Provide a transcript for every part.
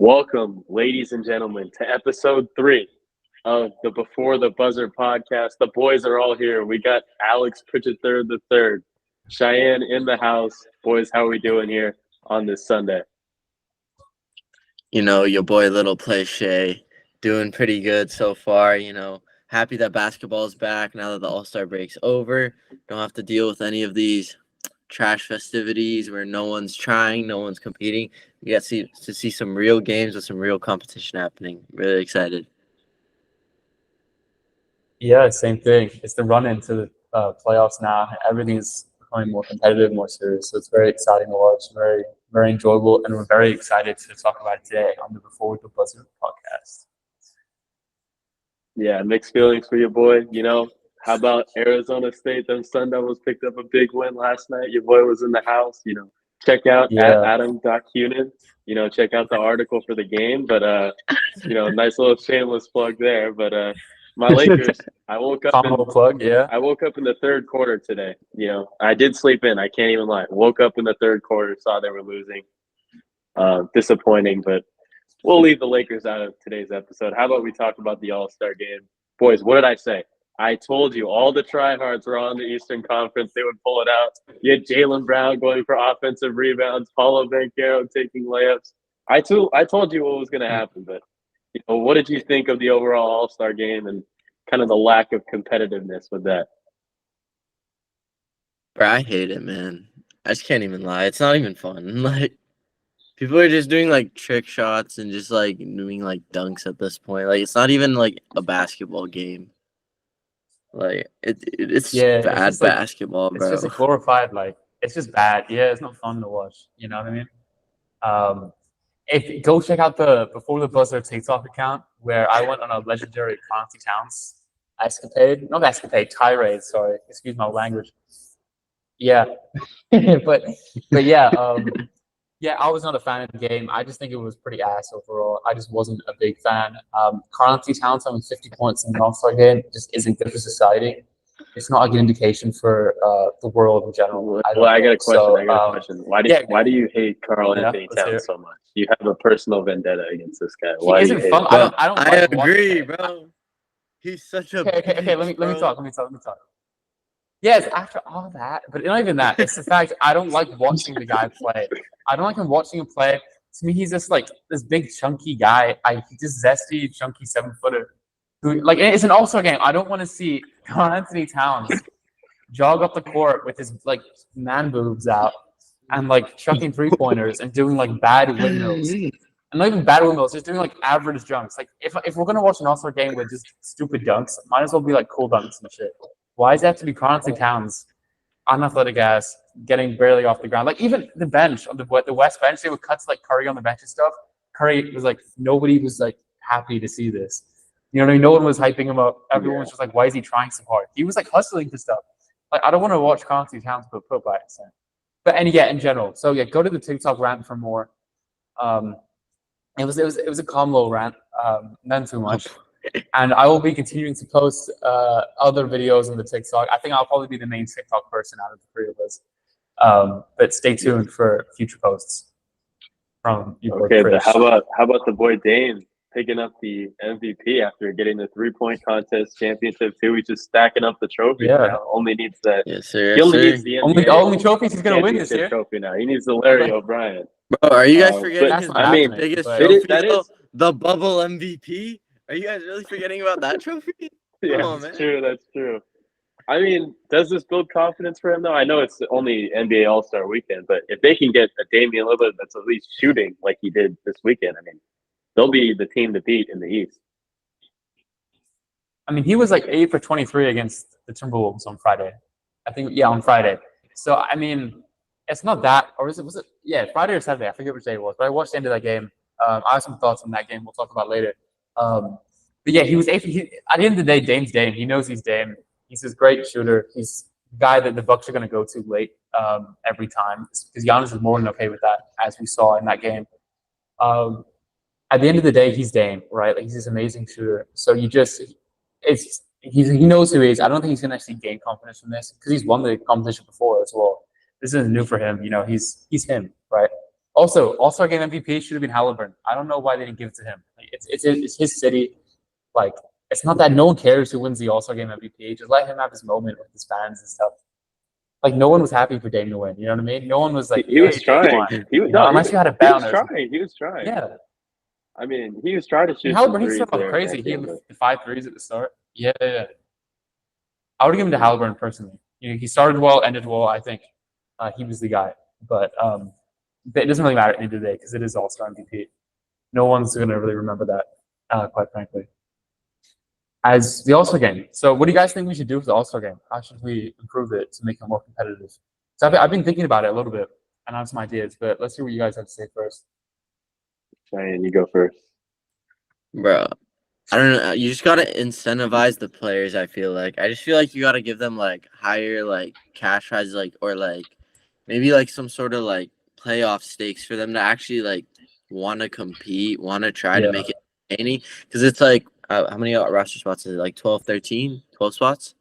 Welcome, ladies and gentlemen, to episode 3 of the Before the Buzzer podcast. The boys are all here. We got Alex Pritchett the third, Cheyenne in the house. Boys, how are we doing here on this Sunday? You know, your boy Little Play Shay doing pretty good so far. Happy that basketball's back now that the All-Star break's over. Don't have to deal with any of these trash festivities where no one's trying, no one's competing. You get to see some real games with some real competition happening. Really excited. Yeah, same thing. It's the run into the playoffs now. Everything's becoming more competitive, more serious. So it's very exciting to watch, very, very enjoyable, and we're very excited to talk about it today on the Before the Buzzer podcast. Yeah, mixed feelings for your boy. How about Arizona State? Them Sun Devils picked up a big win last night. Your boy was in the house. Check out at Adam.Cunin. Check out the article for the game. But, nice little shameless plug there. But my Lakers, I woke up in the third quarter today. I did sleep in. I can't even lie. Woke up in the third quarter, saw they were losing. Disappointing, but we'll leave the Lakers out of today's episode. How about we talk about the All-Star game? Boys, what did I say? I told you all the tryhards were on the Eastern Conference. They would pull it out. You had Jaylen Brown going for offensive rebounds, Paulo Banchero taking layups. I told you what was going to happen, but what did you think of the overall All-Star game and kind of the lack of competitiveness with that? Bro, I hate it, man. I just can't even lie. It's not even fun. People are just doing trick shots and just doing dunks at this point. It's not even a basketball game. It's bad basketball, bro. It's just glorified, it's just bad. Yeah, it's not fun to watch. You know what I mean? If go check out the Before the Buzzer TikTok account where I went on a legendary Conti Towns tirade. Sorry, excuse my language. Yeah, but yeah. Yeah, I was not a fan of the game. I just think it was pretty ass overall. I just wasn't a big fan. Carl-Anthony Towns having 50 points in an All-Star game just isn't good for society. It's not a good indication for the world in general. I got a question. Why do you hate Carl-Anthony Towns so much? You have a personal vendetta against this guy. Why he isn't fun. I agree, bro. He's such a okay. Let me talk. Yes, after all that, but not even that. It's the fact I don't like watching the guy play. I don't like watching him play. To me, he's just this big chunky guy. He's just zesty, chunky 7-footer. It's an All-Star game. I don't want to see Carl-Anthony Towns jog up the court with his man boobs out and chucking 3-pointers and doing bad windmills. And not even bad windmills, just doing average dunks. If we're gonna watch an All-Star game with just stupid dunks, might as well be cool dunks and shit. Why does it have to be Carl-Anthony Towns, unathletic ass, getting barely off the ground? Even the bench, on the West bench, they would cut to Curry on the bench and stuff. Curry was nobody was happy to see this. You know what I mean? No one was hyping him up. Everyone was just why is he trying so hard? He was hustling for stuff. I don't want to watch Carl-Anthony Towns put by accident. But in general. So go to the TikTok rant for more. It was a calm little rant, none too much. And I will be continuing to post other videos on the TikTok. I think I'll probably be the main TikTok person out of the three of us. But stay tuned for future posts from you. Okay, but how about the boy Dame picking up the MVP after getting the 3-point contest championship too? He's just stacking up the trophy. Yeah, now. Only needs that. Yes, sir. He only needs the NBA only trophies he's gonna win this year. Trophy now. He needs the Larry O'Brien. Bro, are you guys forgetting his biggest trophy? That is the bubble MVP. Are you guys really forgetting about that trophy? Yeah, that's true. That's true. I mean, does this build confidence for him, though? I know it's only NBA All-Star weekend, but if they can get a Damian Lillard that's at least shooting like he did this weekend, I mean, they'll be the team to beat in the East. I mean, he was 8 for 23 against the Timberwolves on Friday. I think, on Friday. So, I mean, it's not that, or was it? Yeah, Friday or Saturday. I forget which day it was, but I watched the end of that game. I have some thoughts on that game we'll talk about later. But yeah, he was at the end of the day, Dame's Dame. He knows he's Dame. He's this great shooter. He's the guy that the Bucks are going to go to late every time because Giannis is more than okay with that, as we saw in that game. At the end of the day, he's Dame, right? He's this amazing shooter. So he knows who he is. I don't think he's going to actually gain confidence from this because he's won the competition before as well. This isn't new for him. He's him, right? Also, All-Star Game MVP should have been Halliburton. I don't know why they didn't give it to him. Like, it's his city. Like, it's not that no one cares who wins the All-Star Game MVP. Just let him have his moment with his fans and stuff. Like, no one was happy for Dame to win. You know what I mean? No one was like, he was trying. Unless you had a He bet was on it. trying. He was trying. Yeah. I mean, he was trying to shoot some Halliburton, he threes started off there. crazy. He had 5 threes at the start. Yeah. I would give him to Halliburton personally. He started well, ended well. I think he was the guy. But it doesn't really matter at the end of the day because it is All-Star MVP. No one's going to really remember that, quite frankly. As the All-Star Game. So what do you guys think we should do with the All-Star Game? How should we improve it to make it more competitive? So I've been thinking about it a little bit, and I have some ideas, but let's hear what you guys have to say first. Ryan, you go first. Bro, I don't know. You just gotta incentivize the players. I feel like you gotta give them like higher like cash prizes, like or like maybe like some sort of like playoff stakes for them to actually like want to compete, want to try to make it any. Because it's like how many roster spots is it? Like 12, 13, 12 spots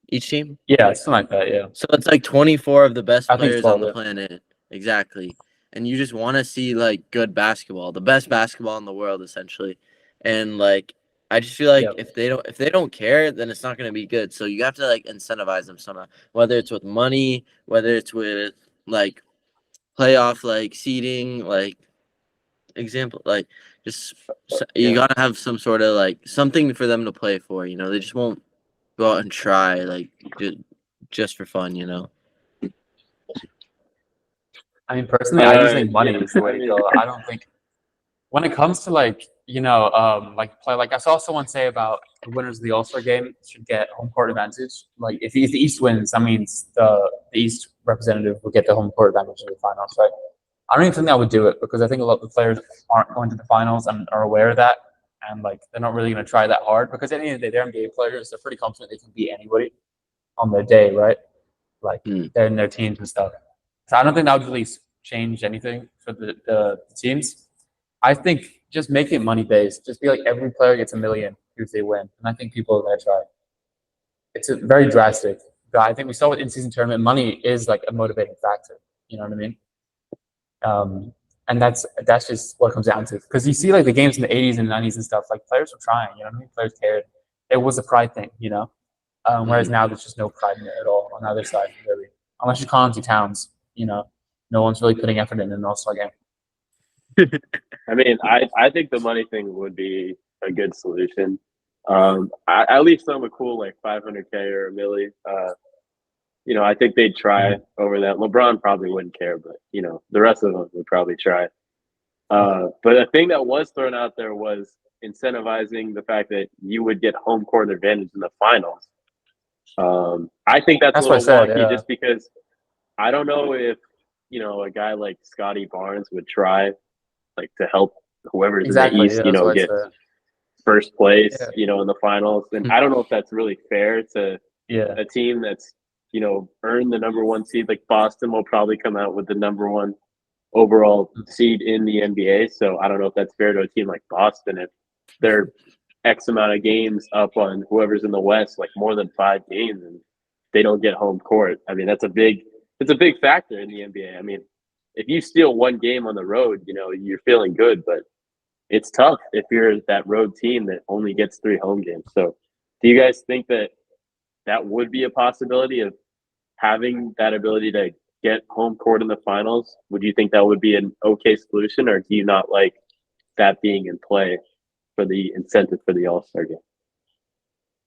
each team. Yeah, something like that. Yeah. So it's like 24 of the best I think players 12, on the planet. Exactly. And you just want to see like good basketball, the best basketball in the world, essentially. And like I just feel like if they don't care, then it's not going to be good. So you have to like incentivize them somehow, whether it's with money, whether it's with like playoff like seeding, like example, like just you got to have some sort of like something for them to play for. They just won't go out and try like just for fun. I mean, personally, I just think money is the way to go. I don't think when it comes to like play. Like I saw someone say about the winners of the All-Star Game should get home court advantage. Like if the East wins, that means the East representative will get the home court advantage in the finals, right? I don't even think I would do it because I think a lot of the players aren't going to the finals and are aware of that, and like they're not really going to try that hard because at the end of the day, they're NBA players. They're pretty confident they can beat anybody on their day, right? Like they're in their teams and stuff. So I don't think that would really change anything for the teams. I think just make it money based. Just be like every player gets $1 million if they win, and I think people are going to try. It's very drastic, but I think we saw with in-season tournament, money is like a motivating factor. You know what I mean? And that's just what it comes down to. Because you see like the games in the 80s and 90s and stuff, like players were trying. You know what I mean? Players cared. It was a pride thing. Whereas now there's just no pride in it at all on either side, really. Unless you're Carl Towns, no one's really putting effort in an All-Star game. I mean, I think the money thing would be a good solution. At least some a cool like 500K or $1 million. I think they'd try over that. LeBron probably wouldn't care, but the rest of them would probably try. But the thing that was thrown out there was incentivizing the fact that you would get home court advantage in the finals. I think that's a little wonky just because I don't know if a guy like Scotty Barnes would try like to help whoever's in the East, get first place, in the finals. And I don't know if that's really fair to a team that's, earned the number 1 seed. Like Boston will probably come out with the number 1 overall seed in the NBA. So I don't know if that's fair to a team like Boston if they're X amount of games up on whoever's in the West, like more than 5 games, and they don't get home court. I mean, it's a big factor in the NBA. I mean, if you steal 1 game on the road, you're feeling good, but it's tough if you're that road team that only gets 3 home games. So do you guys think that would be a possibility of having that ability to get home court in the finals? Would you think that would be an okay solution, or do you not like that being in play for the incentive for the All-Star game?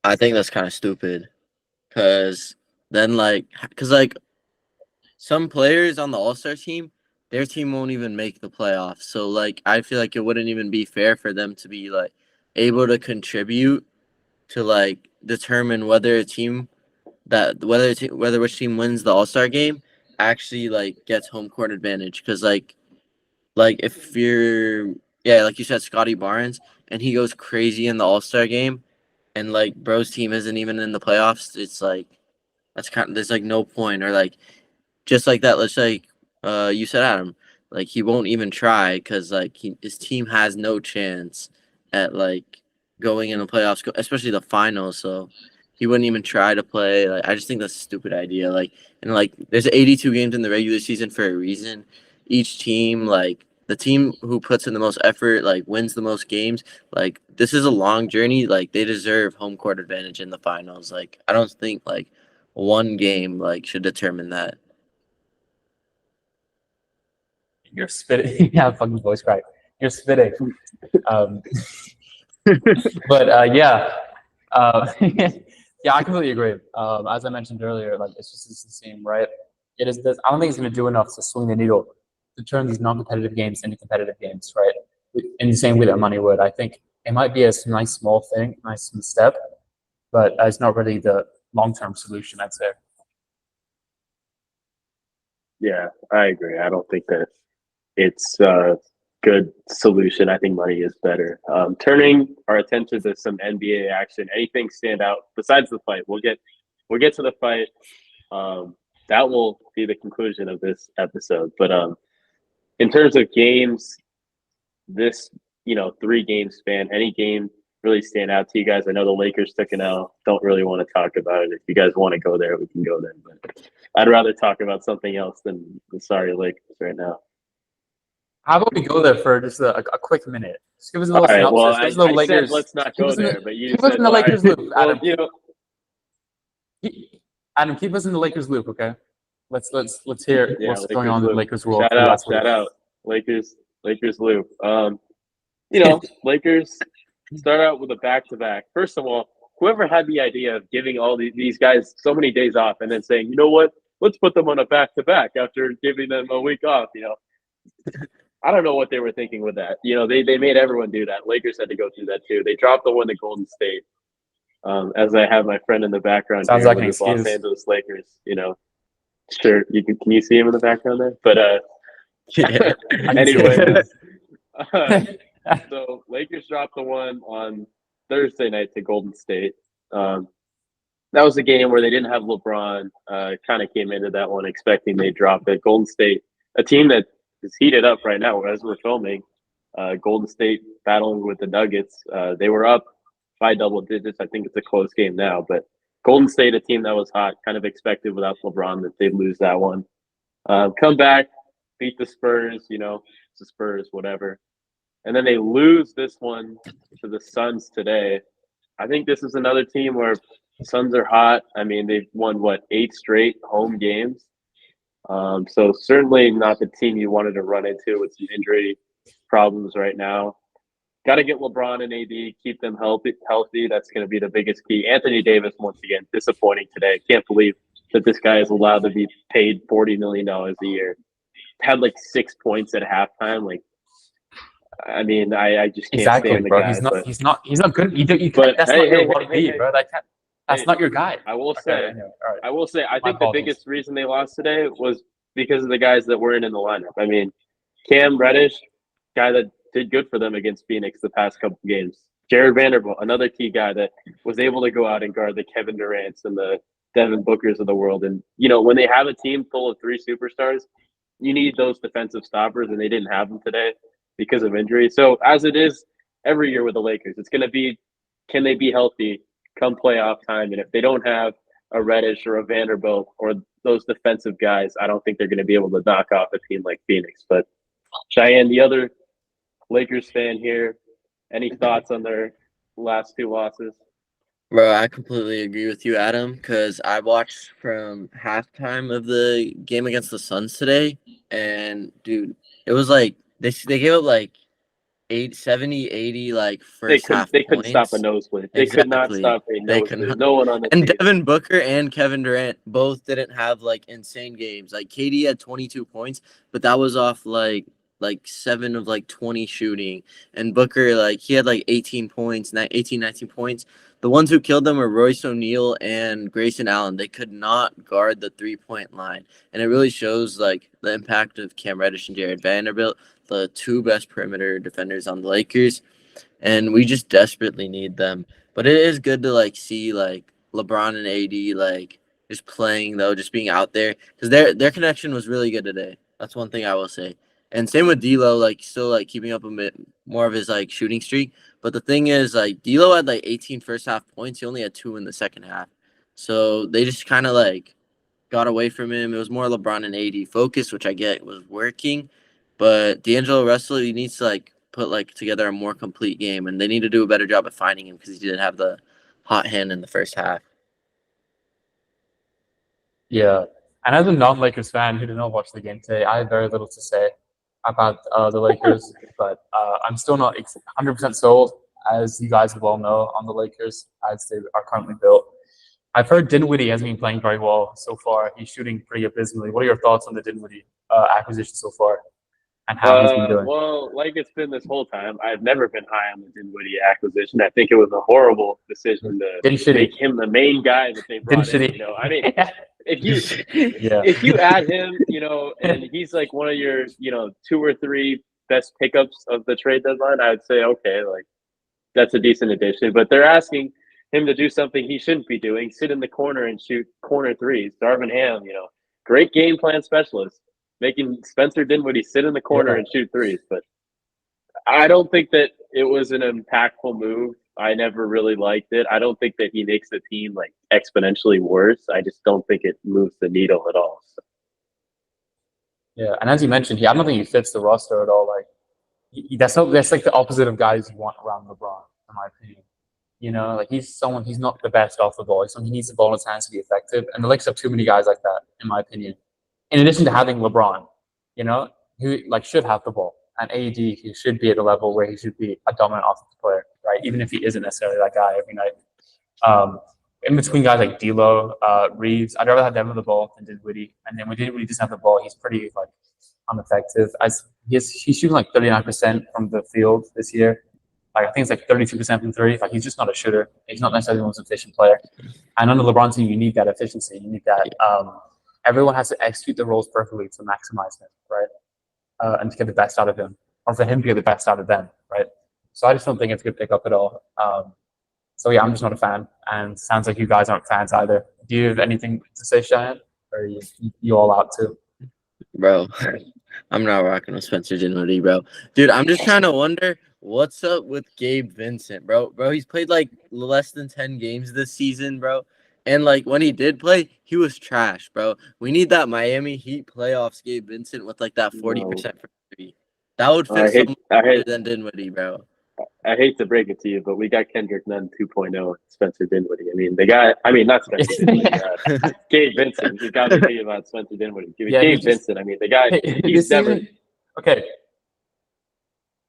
I think that's kind of stupid because then some players on the All-Star team, their team won't even make the playoffs. So like I feel like it wouldn't even be fair for them to be like able to contribute to like determine whether which team wins the All-Star game actually like gets home court advantage. Because like if you're like you said, Scotty Barnes, and he goes crazy in the All-Star game, and like bro's team isn't even in the playoffs, it's like there's like no point. Or like just like that, let's say you said, Adam, like he won't even try because like his team has no chance at like going in the playoffs, especially the finals. So he wouldn't even try to play. Like I just think that's a stupid idea. Like and like there's 82 games in the regular season for a reason, each team, like the team who puts in the most effort, like wins the most games. Like this is a long journey. Like they deserve home court advantage in the finals. Like I don't think like one game like should determine that. You're spitting. Yeah, fucking voice crack. You're spitting. But yeah, yeah, I completely agree. As I mentioned earlier, like it's the same, right? It is. I don't think it's going to do enough to swing the needle to turn these non-competitive games into competitive games, right? In the same way that money would. I think it might be a nice small thing, nice step, but it's not really the long-term solution, I'd say. Yeah, I agree. I don't think that it's a good solution. I think money is better. Turning our attention to some NBA action. Anything stand out besides the fight? We'll get to the fight. That will be the conclusion of this episode. But in terms of games, this 3 game span, any game really stand out to you guys? I know the Lakers took an L. Don't really want to talk about it. If you guys want to go there, we can go there. But I'd rather talk about something else than the sorry Lakers right now. How about we go there for just a quick minute? Just give us a All little right. synopsis. Well, Give us a little I Lakers. said let's not go there, but you keep said us in the Lakers right. loop, Well, Adam. Adam, keep us in the Lakers loop, okay? Let's hear what's Lakers going on in the loop. Lakers world. Shout out, Lakers loop. Lakers start out with a back-to-back. First of all, whoever had the idea of giving all these guys so many days off and then saying, you know what, let's put them on a back-to-back after giving them a week off, I don't know what they were thinking with that. They made everyone do that. Lakers had to go through that too. They dropped the one to Golden State. As I have my friend in the background Sounds here like with an his Los excuse. Angeles Lakers, sure, can you see him in the background there? But Yeah. anyway, so Lakers dropped the one on Thursday night to Golden State. That was a game where they didn't have LeBron. Kind of came into that one expecting they'd drop it. Golden State, a team that is heated up right now as we're filming. Golden State battling with the Nuggets. They were up by double digits. I think it's a close game now, but Golden State, a team that was hot, kind of expected without LeBron that they'd lose that one. Come back, beat the Spurs, it's the Spurs, whatever. And then they lose this one to the Suns today. I think this is another team where Suns are hot. I mean, they've won, 8 straight home games. So certainly not the team you wanted to run into with some injury problems right now. Got to get LeBron and AD, keep them healthy. That's going to be the biggest key. Anthony Davis, once again, disappointing today. Can't believe that this guy is allowed to be paid $40 million a year. Had 6 points at halftime. I mean, I just can't stand the bro. guy. He's not good. That's not your 1B, bro. That's not your guy. I will say, anyway, right. I will say, I think the biggest reason they lost today was because of the guys that weren't in the lineup. I mean, Cam Reddish, guy that did good for them against Phoenix the past couple games. Jared Vanderbilt, another key guy that was able to go out and guard the Kevin Durant's and the Devin Bookers of the world. And, when they have a team full of 3 superstars, you need those defensive stoppers, and they didn't have them today because of injury. So as it is every year with the Lakers, it's going to be, can they be healthy come playoff time? And if they don't have a Reddish or a Vanderbilt or those defensive guys, I don't think they're going to be able to knock off a team like Phoenix. But Cheyenne, the other Lakers fan here, any thoughts on their last 2 losses? Bro, I completely agree with you, Adam, because I watched from halftime of the game against the Suns today, and dude, it was they gave up 70, 80 first half They couldn't points. Stop a nosebleed. They could not stop a nosebleed. No one on the and team. Devin Booker and Kevin Durant both didn't have insane games. KD had 22 points, but that was off 7 of 20 shooting, and Booker he had 18 points, 19 points. The ones who killed them were Royce O'Neal and Grayson Allen. They could not guard the 3-point line, and it really shows the impact of Cam Reddish and Jared Vanderbilt, the 2 best perimeter defenders on the Lakers, and we just desperately need them. But it is good to see LeBron and AD just playing though, just being out there, because their connection was really good today. That's one thing I will say. And same with D'Lo, still keeping up a bit more of his shooting streak. But the thing is, D'Lo had 18 first half points. He only had 2 in the second half. So they just kind of got away from him. It was more LeBron and AD focus, which I get was working. But D'Angelo Russell, he needs to like put like together a more complete game, and they need to do a better job of finding him because he didn't have the hot hand in the first half. Yeah. And as a non-Lakers fan who did not watch the game today, I have very little to say about the Lakers, but I'm still not 100% sold, as you guys well know, on the Lakers as they are currently built. I've heard Dinwiddie has been playing very well so far. He's shooting pretty abysmally. What are your thoughts on the Dinwiddie acquisition so far and how he's been doing? Well, like it's been this whole time, I've never been high on the Dinwiddie acquisition. I think it was a horrible decision to make him the main guy that they brought in. You know, I mean, if you add him, you know, and he's like one of your, you know, 2 or 3 best pickups of the trade deadline, I would say, okay, like that's a decent addition. But they're asking him to do something he shouldn't be doing, sit in the corner and shoot corner threes. Darvin Ham, you know, great game plan specialist, making Spencer Dinwiddie sit in the corner and shoot threes. But I don't think that it was an impactful move. I never really liked it. I don't think that he makes the team like exponentially worse. I just don't think it moves the needle at all. So. Yeah, and as you mentioned, I don't think he fits the roster at all. Like that's like the opposite of guys you want around LeBron, in my opinion. You know, like he's not the best off the ball. He needs the ball in his hands to be effective. And the Lakers have too many guys like that, in my opinion. In addition to having LeBron, you know, who like should have the ball. And AD, who should be at a level where he should be a dominant offensive player, right? Even if he isn't necessarily that guy every night. In between guys like D'Lo, Reeves, I'd rather have them with the ball than Dinwiddie. And then when Dinwiddie doesn't have the ball, he's pretty like ineffective. He's shooting like 39% from the field this year. Like I think it's like 32% from 3. Like he's just not a shooter. He's not necessarily the most efficient player. And on the LeBron team, you need that efficiency. You need that. Everyone has to execute the roles perfectly to maximize him, right? And to get the best out of him, or for him to get the best out of them, right? So I just don't think it's a good pickup at all. So yeah, I'm just not a fan, and sounds like you guys aren't fans either. Do you have anything to say, Cheyenne, or are you all out too? Bro, I'm not rocking with Spencer Dinwiddie, bro. Dude, I'm just trying to wonder what's up with Gabe Vincent, bro. Bro, he's played like less than 10 games this season, bro. And like when he did play, he was trash, bro. We need that Miami Heat playoffs Gabe Vincent with like that 40% for 3. That would fit so much better than Dinwiddie, bro. I hate to break it to you, but we got Kendrick Nunn 2.0, Spencer Dinwiddie. Not Spencer Dinwiddie. Gabe Vincent. You got to be about Spencer Dinwiddie. Gabe Vincent. I mean, the guy. He's never. Okay.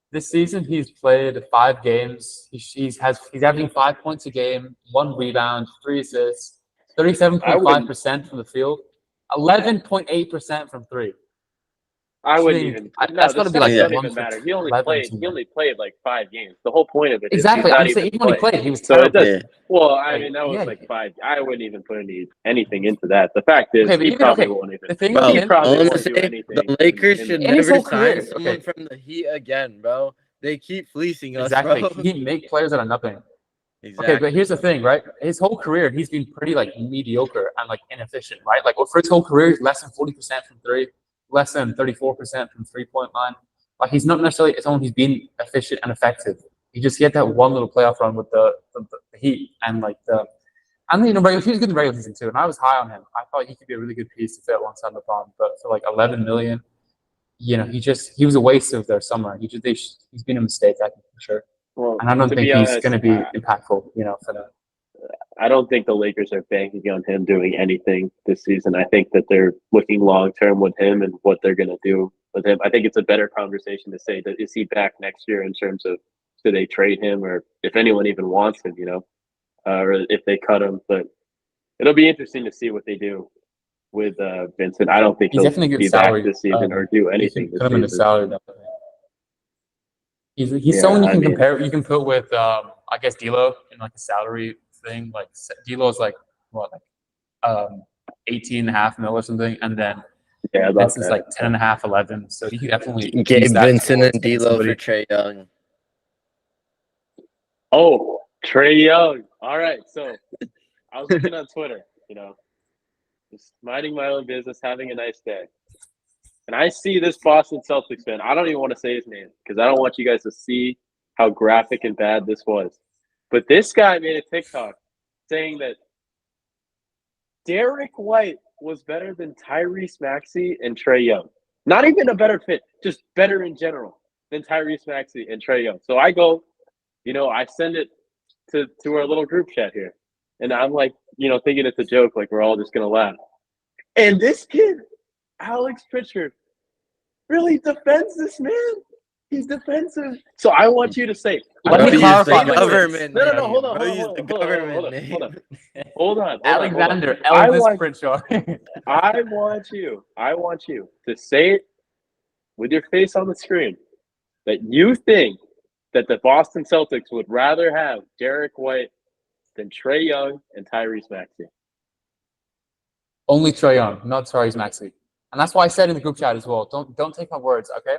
This season, he's played 5 games. He's averaging 5 points a game, 1 rebound, 3 assists, 37.5% from the field, 11.8% from 3. I wouldn't even. That's got to be like doesn't even matter. He only played like 5 games. The whole point of it exactly. is even when he played, he was so terrible. It does. Well, I mean, that was like 5. I wouldn't even put anything into that. The fact is, he probably won't even. He probably won't do anything. The Lakers should never sign someone from the Heat again, bro. They keep fleecing us, bro. He make players out of nothing. Exactly. Okay, but here's the thing, right? His whole career, he's been pretty like mediocre and like inefficient, right? Like for his whole career, he's less than 40% from 3. Less than 34% from 3-point line. Like he's not necessarily someone who's been efficient and effective. He had that one little playoff run with the Heat and like he was good in the regular season too. And I was high on him. I thought he could be a really good piece to fit alongside LeBron. But for like 11 million, you know, he was a waste of their summer. He's been a mistake, I think for sure. Well, and I don't think he's going to be impactful, you know, for that. I don't think the Lakers are banking on him doing anything this season. I think that they're looking long term with him and what they're going to do with him. I think it's a better conversation to say that is he back next year in terms of do they trade him or if anyone even wants him, you know, or if they cut him. But it'll be interesting to see what they do with Vincent. I don't think he's definitely be back this season or do anything. Put him in the salary. He's someone you can compare. You can put with I guess D'Lo in like a salary thing. Like D'Lo's like what, like 18.5 mil or something, and then Vincent's like 10.5, 11. So you can definitely Gabe Vincent and D'Lo for Trae Young. Oh, Trae Young. All right. So I was looking on Twitter, you know, just minding my own business, having a nice day. And I see this Boston Celtics fan. I don't even want to say his name because I don't want you guys to see how graphic and bad this was. But this guy made a TikTok saying that Derek White was better than Tyrese Maxey and Trae Young. Not even a better fit, just better in general than Tyrese Maxey and Trae Young. So I go, I send it to our little group chat here. And I'm like, thinking it's a joke, like we're all just going to laugh. And this kid, Alex Pritchard, really defends this man. He's defensive. So I want you to say, let me clarify. No, hold on. Alexander Elvis Pritchard. I want you to say it with your face on the screen that you think that the Boston Celtics would rather have Derek White than Trae Young and Tyrese Maxey. Only Trae Young, not Tyrese Maxey. And that's why I said in the group chat as well. Don't take my words, okay?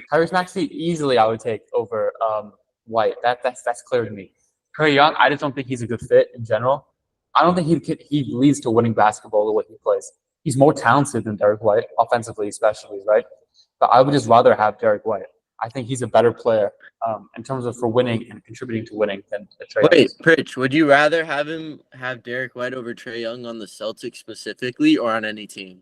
Tyrese Maxey easily I would take over White. That's clear to me. Trae Young, I just don't think he's a good fit in general. I don't think he leads to winning basketball the way he plays. He's more talented than Derek White, offensively especially, right? But I would just rather have Derek White. I think he's a better player in terms of for winning and contributing to winning than Trae Young. Wait, Pritch, would you rather have Derek White over Trae Young on the Celtics specifically or on any team?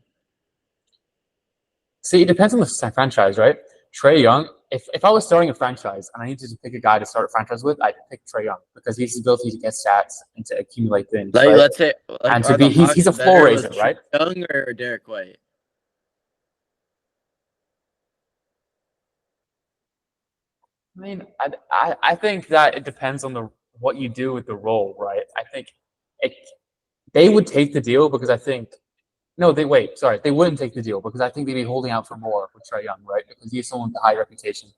See, it depends on the franchise, right? Trae Young, if I was starting a franchise and I needed to pick a guy to start a franchise with, I'd pick Trae Young because he has the ability to get stats and to accumulate things. Like, right? let's say, and to be he's a floor raiser, right? Young or Derek White? I mean, I think that it depends on what you do with the role, right? I think they would take the deal because I think they wouldn't take the deal because I think they'd be holding out for more with Trae Young, right? Because he's someone with a high reputation.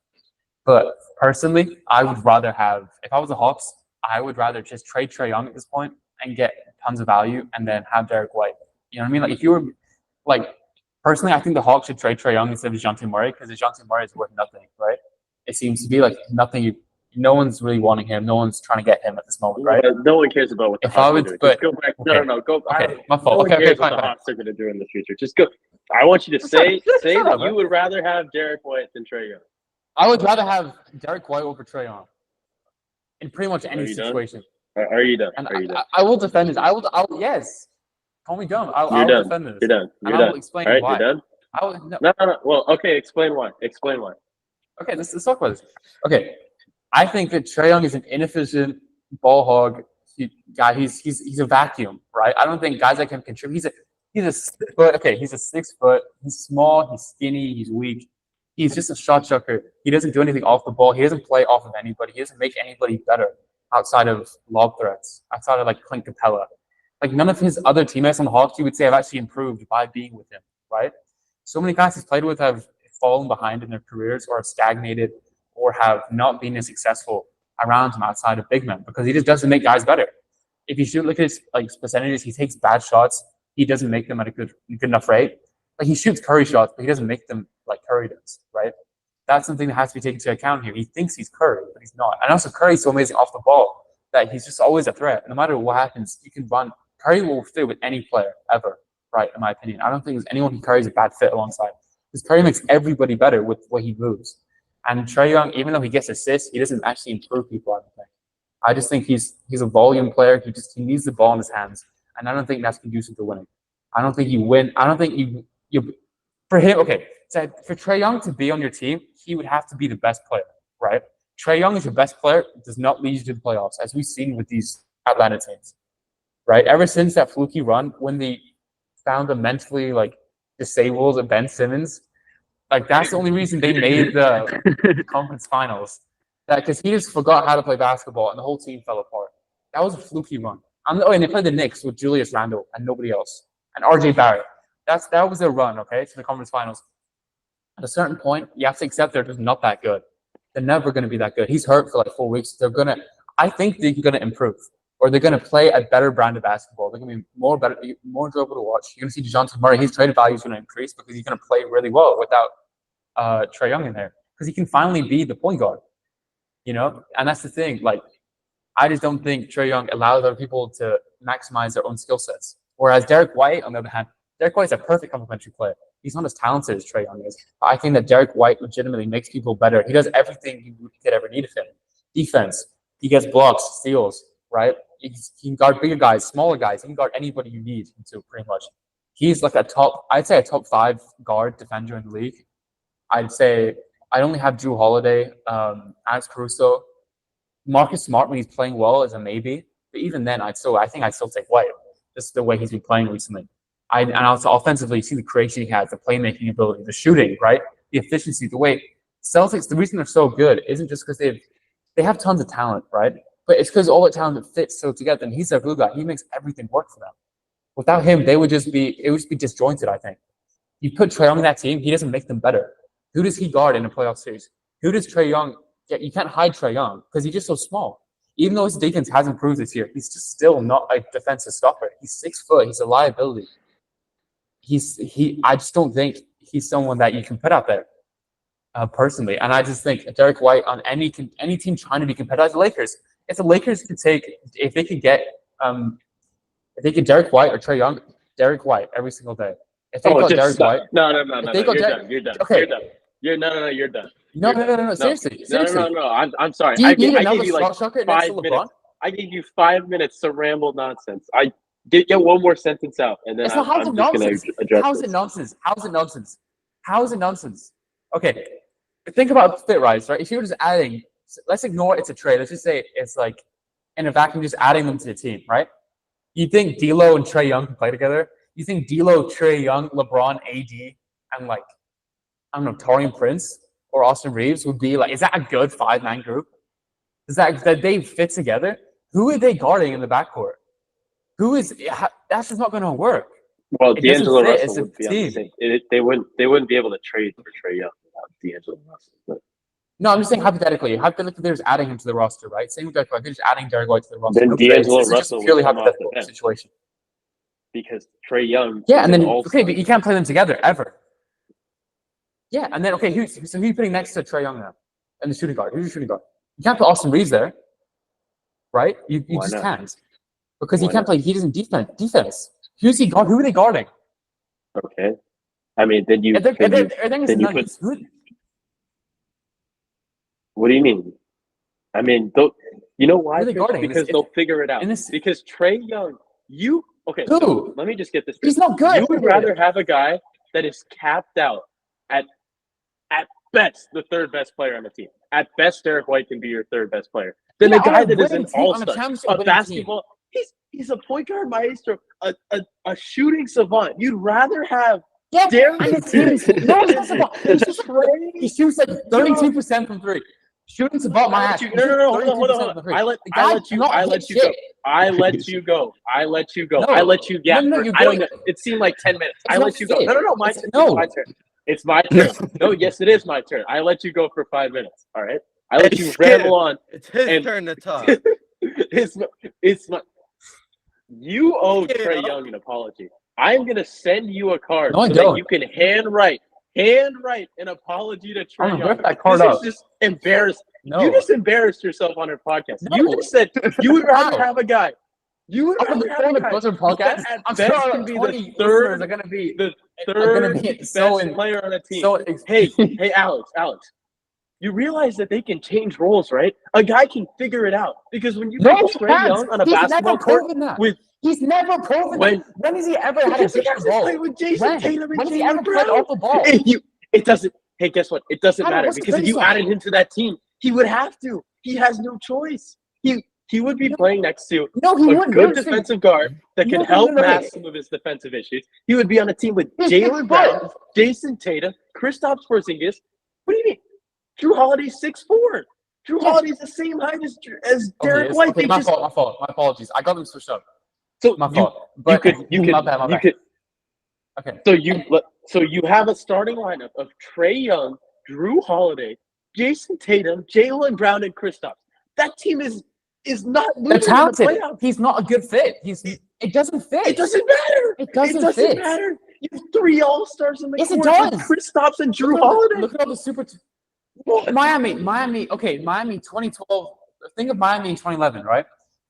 But personally, I would rather have, if I was the Hawks, I would rather just trade Trae Young at this point and get tons of value and then have Derek White. You know what I mean? Like if you were personally, I think the Hawks should trade Trae Young instead of DeJounte Murray because DeJounte Murray is worth nothing, right? It seems to be like nothing. No one's really wanting him. No one's trying to get him at this moment, right? No one cares about what the Hawks are doing. Just go back. Okay. No, go. Okay, my fault. No Okay, what the Hawks are going to do in the future. Just go. I want you to say that you would rather have Derek White than Trae Young. I would rather have Derek White over Trae Young in pretty much any situation. Are you done? I will defend this. I will. Yes. Call me dumb. I'll defend this. You're done. I will explain why. You're done. No. Well, okay. Explain why. Okay, let's talk about this. Okay, I think that Trae Young is an inefficient ball hog guy. He's a vacuum, right? I don't think guys that can contribute. He's a 6 foot. Okay, he's a 6 foot. He's small. He's skinny. He's weak. He's just a shot chucker. He doesn't do anything off the ball. He doesn't play off of anybody. He doesn't make anybody better outside of lob threats, outside of like Clint Capella. Like none of his other teammates on the Hawks, you would say, have actually improved by being with him, right? So many guys he's played with have fallen behind in their careers or have stagnated or have not been as successful around him outside of big men because he just doesn't make guys better. If you look at his percentages, he takes bad shots. He doesn't make them at a good enough rate. Like he shoots Curry shots, but he doesn't make them like Curry does, right? That's something that has to be taken into account here. He thinks he's Curry, but he's not. And also Curry's so amazing off the ball that he's just always a threat. No matter what happens, you can run. Curry will fit with any player ever, right? In my opinion, I don't think there's anyone who Curry's a bad fit alongside. Because Curry makes everybody better with what he moves. And Trae Young, even though he gets assists, he doesn't actually improve people, I don't think. I just think he's a volume player. He needs the ball in his hands. And I don't think that's conducive to winning. I don't think you win. I don't think you for him, okay. So for Trae Young to be on your team, he would have to be the best player, right? Trae Young is your best player, does not lead you to the playoffs, as we've seen with these Atlanta teams. Right? Ever since that fluky run, when they found a mentally disabled Ben Simmons, that's the only reason they made the conference finals. Because he just forgot how to play basketball and the whole team fell apart. That was a fluky run. And they played the Knicks with Julius Randle and nobody else. And RJ Barrett. That was their run, okay, to the conference finals. At a certain point, you have to accept they're just not that good. They're never going to be that good. He's hurt for 4 weeks. I think they're going to improve. Or they're going to play a better brand of basketball. They're going to be more enjoyable to watch. You're going to see DeJounte Murray. His trade value is going to increase because he's going to play really well without Trae Young in there. Because he can finally be the point guard. And that's the thing. I just don't think Trae Young allows other people to maximize their own skill sets. Whereas Derek White, on the other hand, Derek White is a perfect complementary player. He's not as talented as Trae Young is. But I think that Derek White legitimately makes people better. He does everything you could ever need of him. Defense. He gets blocks, steals, right? He can guard bigger guys, smaller guys. He can guard anybody you need to, pretty much. he's like I'd say a top 5 guard defender in the league. I'd say I only have Drew Holiday, Alex Caruso, Marcus Smart when he's playing well is a maybe. But even then, I think I'd still take White. Just the way he's been playing recently. And also offensively, you see the creation he has, the playmaking ability, the shooting, right? The efficiency, the way Celtics. The reason they're so good isn't just because they have tons of talent, right? But it's because all the talent fits so together. And he's their glue guy. He makes everything work for them. Without him, it would just be disjointed. I think. You put Trae Young in that team, he doesn't make them better. Who does he guard in a playoff series? Who does Trae Young? You can't hide Trae Young because he's just so small. Even though his defense has improved this year, he's just still not a defensive stopper. He's 6 foot. He's a liability. I just don't think he's someone that you can put out there personally. And I just think Derek White on any team trying to be competitive, the Lakers. If the Lakers could if they could get Derek White or Trae Young, Derek White every single day. If they got Derek White, no, you're done. Okay. You're done. You're done. No. Seriously. No. I'm sorry. Do you need I another gave you like shot shocker 5 minutes. I gave you 5 minutes to ramble nonsense. I get one more sentence out, and then I'm just going to address How's it nonsense? How is it nonsense? Okay, think about fit rise, right? If you were just adding, let's ignore it's a trade. Let's just say it's like in a vacuum, just adding them to the team, right? You think D'Lo and Trae Young can play together? You think D'Lo, Trae Young, LeBron, AD, and like I don't know, Taurean Prince or Austin Reeves would be like? Is that a good 5-man group? Is that they fit together? Who are they guarding in the backcourt? That's just not going to work. Well, D'Angelo Russell would be on the same. They wouldn't be able to trade for Trae Young without D'Angelo Russell. But. No, I'm just saying hypothetically. Hypothetically, they're just adding him to the roster, right? Same with Derek White. They're just adding Derek White to the roster. Then D'Angelo Russell is purely hypothetical situation. Because Trae Young. Yeah, and then okay, but you can't play them together ever. Yeah, and then okay, who are you putting next to Trae Young now? And the shooting guard. Who's your shooting guard? You can't put Austin Reeves there, right? You just can't. Because he can't play. He doesn't defense. Who's he guard? Who are they guarding? Okay, I mean, then you. What do you mean? I mean, you know why? Because they'll figure it out. Because Trae Young, okay. So let me just get this. He's not good. You would rather have a guy that is capped out at best the third best player on the team. At best, Derek White can be your third best player. Then a guy that is an all-star, a basketball. He's a point guard maestro, a shooting savant. You'd rather have Derek. He shoots like 32% from three. Shooting savant, my ass. No, hold on. I let you go. I let you gap. I don't know. It seemed like 10 minutes. I let you go. No. My turn. It's my turn. No, yes, it is my turn. I let you go for 5 minutes. All right. I let you ramble on. It's his turn to talk. It's my. You owe Trae Young an apology. I'm gonna send you a card so that you can handwrite an apology to Trae Young. Rip that card up. Is just embarrassed. No. You just embarrassed yourself on our podcast. No. You just said you would rather have a guy. You would rather have a guy podcast. At best can be the third. Are gonna be the third best player on a team. Hey, Alex. You realize that they can change roles, right? A guy can figure it out because when you put Trae Young on a basketball court he's never proven that. When has he ever had a different role? With Jason Tatum and when has he ever played off the ball? It doesn't. Hey, guess what? It doesn't matter because if you added him to that team, he would have to. He has no choice. He would be playing next to a good defensive guard that can help mask some of his defensive issues. He would be on a team with Jaylen Brown, Jason Tatum, Kristaps Porzingis. What do you mean? Drew Holiday's 6'4". Drew Holiday's the same height as Derek White. Okay, my fault. My apologies. I got them switched up. So my fault. But you could. Okay. So you have a starting lineup of Trae Young, Drew Holiday, Jason Tatum, Jaylen Brown, and Kristaps. That team is not losing. They're talented. He's not a good fit. It doesn't fit. It doesn't matter. It doesn't matter. You have 3 all-stars in the court. It does. Kristaps and Drew Holiday. Look at all the super. Miami. Okay, Miami 2012. Think of Miami in 2011, right?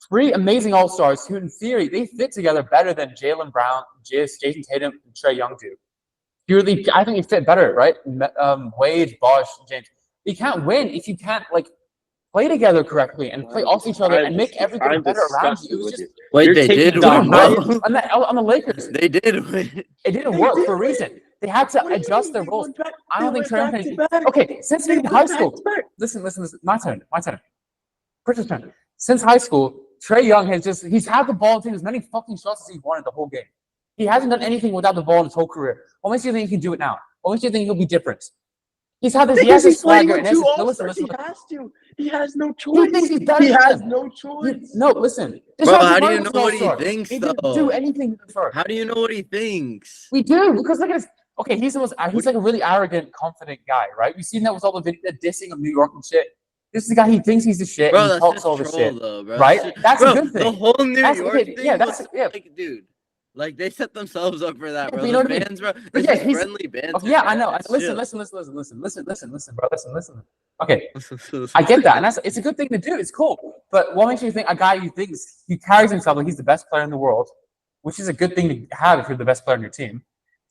3 amazing all-stars who, in theory, they fit together better than Jaylen Brown, Jason Tatum, and Trae Young do. Purely, I think they fit better, right? Wade, Bosh, James. You can't win if you can't play together correctly and play off each other and make everybody better around you. It was just wait, they did win, on the Lakers. They did win. It didn't work for a reason. They had to adjust their roles. I don't think Trae Young. Okay, since being in high school. Listen. My turn. Chris's turn. Since high school, Trae Young he's had the ball taking as many fucking shots as he wanted the whole game. He hasn't done anything without the ball in his whole career. What makes you think he can do it now? What makes you think he'll be different? He's had this. He has his swagger and listen. He has no choice. He thinks he's better. He has no choice. No, listen. Bro, how do you know what he thinks, He though? didn't do anything for. How do you know what he thinks? We do, because look at his. Okay, he's like a really arrogant, confident guy, right? We've seen that with all the dissing of New York and shit. This is the guy, he thinks he's the shit, bro, and he talks all the shit, though, bro. right? That's a good thing. The whole New York thing, like, dude. Like, they set themselves up for that, bro. You know the fans, bro. But yeah, he's friendly bands. Okay, yeah, I know. Listen, bro. Listen. Okay, I get that, and it's a good thing to do. It's cool. But what makes you think a guy who thinks he carries himself like he's the best player in the world, which is a good thing to have if you're the best player on your team,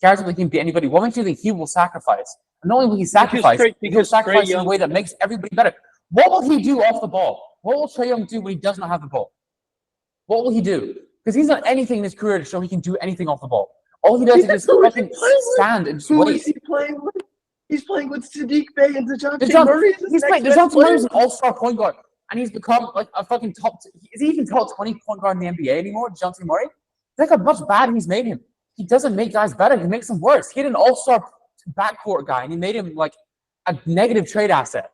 carries himself like he can beat anybody? What makes you think he will sacrifice? And not only will he sacrifice, he'll sacrifice in a way that makes everybody better. What will he do off the ball? What will Trae Young do when he does not have the ball? What will he do? Because he's done anything in his career to show he can do anything off the ball. All he does is just fucking stand and just wait. Who is he playing with? He's playing with Sadiq Bey and DeJounte Murray. DeJounte Murray is an all-star point guard, and he's become like a fucking top. Is he even top 20 point guard in the NBA anymore? DeJounte Murray. Look how much bad he's made him. He doesn't make guys better. He makes them worse. He had an all-star backcourt guy, and he made him like a negative trade asset.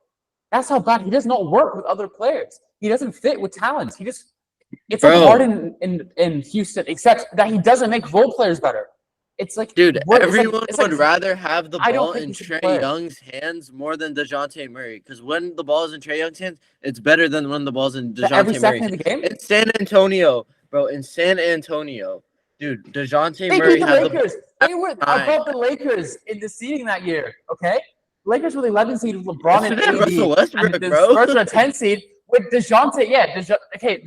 That's how bad he does not work with other players. He doesn't fit with talent. It's like Harden in Houston, except that he doesn't make role players better. It's like, dude, everyone would rather have the ball in Trae Young's hands more than DeJounte Murray. Because when the ball's in Trae Young's hands, it's better than when the ball's in DeJounte Murray's hands. In San Antonio, bro, dude, DeJounte Murray had They were above the Lakers in the seeding that year, okay? Lakers were the 11 seed with LeBron and AD. Westbrook, and the bro. Spurs were the 10 seed with DeJounte. Okay.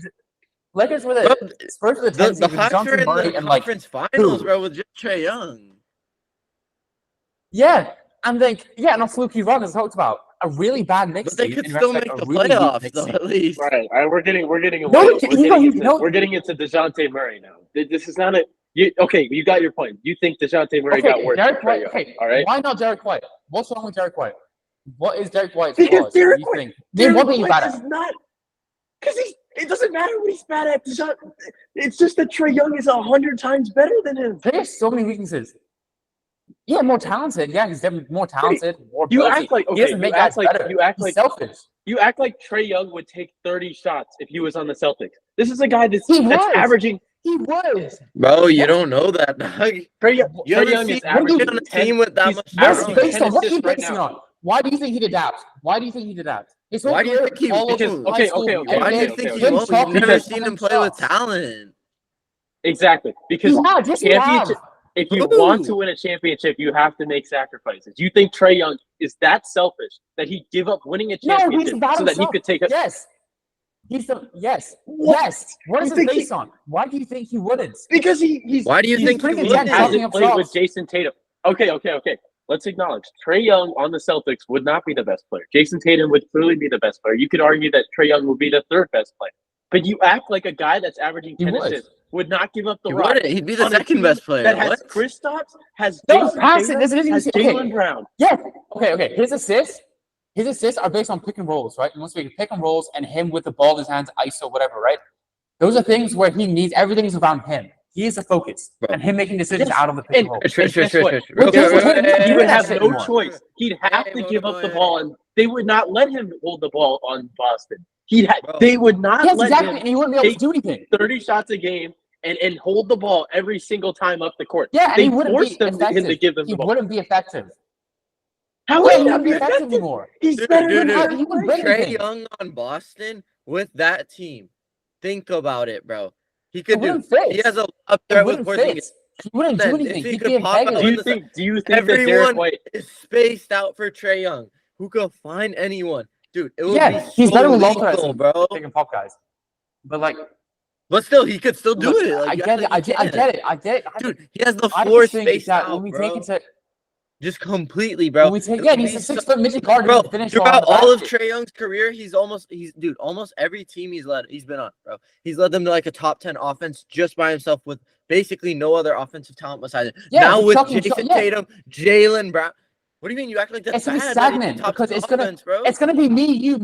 Lakers were the Spurs were the 10 seed with DeJounte Murray and like conference finals, bro, with just Trae Young. Yeah, and and a fluky run as talked about. A really bad Knicks. But they could still make the playoffs, though, at least. Right. We're getting away. We're getting into DeJounte Murray now. This is not a. You got your point. You think DeJounte Murray got worse than Trae Young. All right. Why not Derek White? What's wrong with Derek White? What is Derek White's flaws? Derek White is not. Because it doesn't matter what he's bad at. It's just that Trae Young is 100 times better than him. He has so many weaknesses. Yeah, more talented. Yeah, he's definitely more talented. More you act like he doesn't make guys better. You act like selfish. You act like Trae Young would take 30 shots if he was on the Celtics. This is a guy that's averaging. He was. Bro, you don't know that, dog. Trae Young is averaging on a team with that much talent. What are you basing on? Why do you think he'd adapt? Why do you think he'd adapt? Why do you think he won't? Okay. Why do you think he won't? You've never seen him play with talent. Exactly. Because if you want to win a championship, you have to make sacrifices. You think Trae Young is that selfish that he'd give up winning a championship so that he could take a Yes. Yes. What is it based on? Why do you think he wouldn't? Because he's. Why do you think he hasn't played with Jason Tatum? Okay. Let's acknowledge Trae Young on the Celtics would not be the best player. Jason Tatum would clearly be the best player. You could argue that Trae Young would be the third best player. But you act like a guy that's averaging 10 assists would not give up the rock. He'd be the second best player. That has Kristaps, has Jaylen Brown. Yeah. Okay. His assists are based on pick and rolls, right? He wants to make pick and rolls and him with the ball in his hands, ISO, whatever, right? Those are things where he needs everything is around him. He is the focus, and him making decisions out of the pick and roll. He would have no choice. He'd have to give up the ball, and they would not let him hold the ball on Boston. They would not let him and he wouldn't be able to do anything. 30 shots a game and hold the ball every single time up the court. Yeah, and they he wouldn't be effective. Him to give them the ball. He wouldn't be effective. How would he not be effective anymore? He's better than Trae Young on Boston with that team. Think about it, bro. He could do. He has a threat with Porzingis. He wouldn't do anything. He could pop up. Do you think everyone that Derek White is spaced out for Trae Young? Who could find anyone, dude? It would be he's better with lethal, bro. Taking pop guys, but still, he could still do it. I get it. Dude, he has the floor spaced out, bro. Just completely, bro. When we he's a 6-foot midget guard. Bro, Finish throughout all of Trae Young's career, dude, almost every team he's been on, bro. He's led them to like a top 10 offense just by himself with basically no other offensive talent besides it. Yeah, now with Jason Tatum, Jaylen Brown. What do you mean you act like that's bad? It's gonna be stagnant because it's gonna be me, you.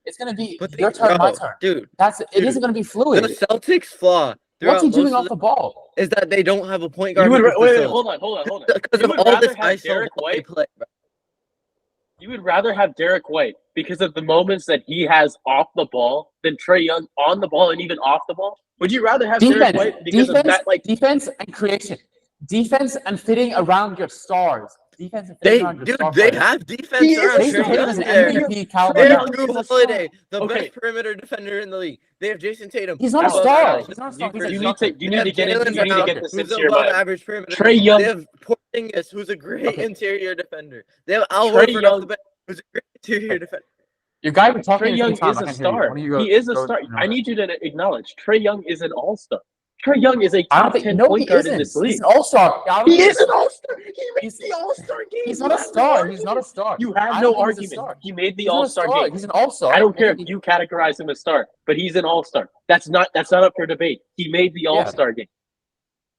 It's gonna be your turn, my turn. Dude, it isn't gonna be fluid. The Celtics' flaw. What's he doing off the ball? Is that they don't have a point guard. Wait, hold on. Because of all this ISO play, bro. You would rather have Derek White because of the moments that he has off the ball than Trae Young on the ball and even off the ball? Would you rather have Derek White because of that, defense and creation, defense and fitting around your stars? Defense and they have defense around MVP caliber. They have Drew Holiday, the best perimeter defender in the league. They have Jason Tatum. He's not a star. You need to get the sincere above average perimeter. Trae Young. They have Porzingis, who's a great interior defender. They have Al Horford, who's a great interior defender. Your guy was talking. Trae Young is a star. He is a star. I need you to acknowledge Trae Young is an all-star. Trae Young is a top 10 point guard in this league. He's an all-star. He is an all-star. He made the all-star game. He's not a star. He's not a star. You have no argument. He made the all-star game. He's an all-star. I don't care if you categorize him as star, but he's an all-star. That's not up for debate. He made the all-star game.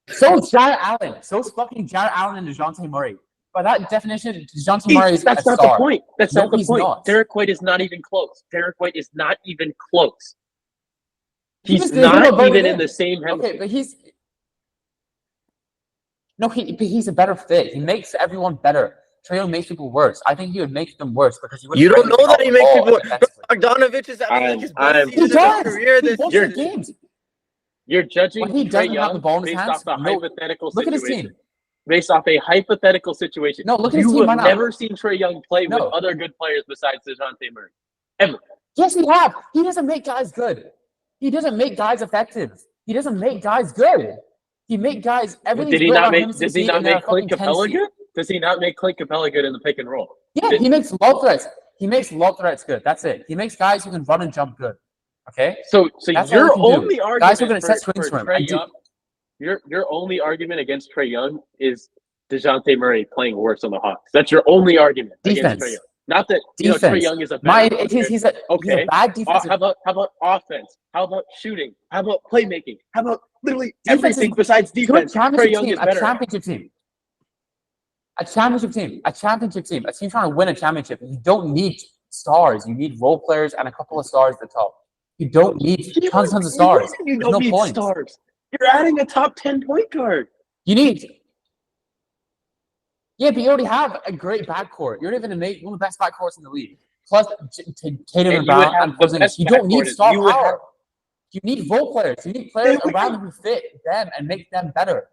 So is Jared Allen. So is fucking Jared Allen and DeJounte Murray. By that definition, DeJounte Murray is that's a not star. the point. That's not the point. Not. Derek White is not even close. He's not even in the same hemisphere. Okay, but he's a better fit. He makes everyone better. Trae Young makes people worse. I think he would make them worse because he would. You don't know that he makes people worse. Bogdanovich is having his best season of his career this year. Games. You're judging when he doesn't have the ball in his hands. Based off a hypothetical look situation. At his team. Based off a hypothetical situation. No, look at his team. You have never seen Trae Young play with other good players besides DeJounte Murray. Ever. Yes, we have. He doesn't make guys good. He doesn't make guys effective. He doesn't make guys good. He make guys everything. Does he not make Clint Capella good? Does he not make Clint Capella good in the pick and roll? Yeah, he makes lob threats. He makes lob threats good. That's it. He makes guys who can run and jump good. Okay. So your only argument guys who are going to set screens for him. Trae Young, your only argument against Trae Young is DeJounte Murray playing worse on the Hawks. That's your only argument against Trae Young. Not that Trae Young is a bad he's a bad defensive. How about offense? How about shooting? How about playmaking? How about literally everything besides defense? Trae Young is better. A championship team. A team trying to win a championship. You don't need stars. You need role players and a couple of stars at the top. You don't need tons of stars. You don't need stars. You're adding a top 10 point guard. You need. Yeah, but you already have a great backcourt. You're even make one of the best backcourts in the league. Plus, Tatum and Brown and Porzingis. You don't need star power. You need role players. You need players around them who fit them and make them better.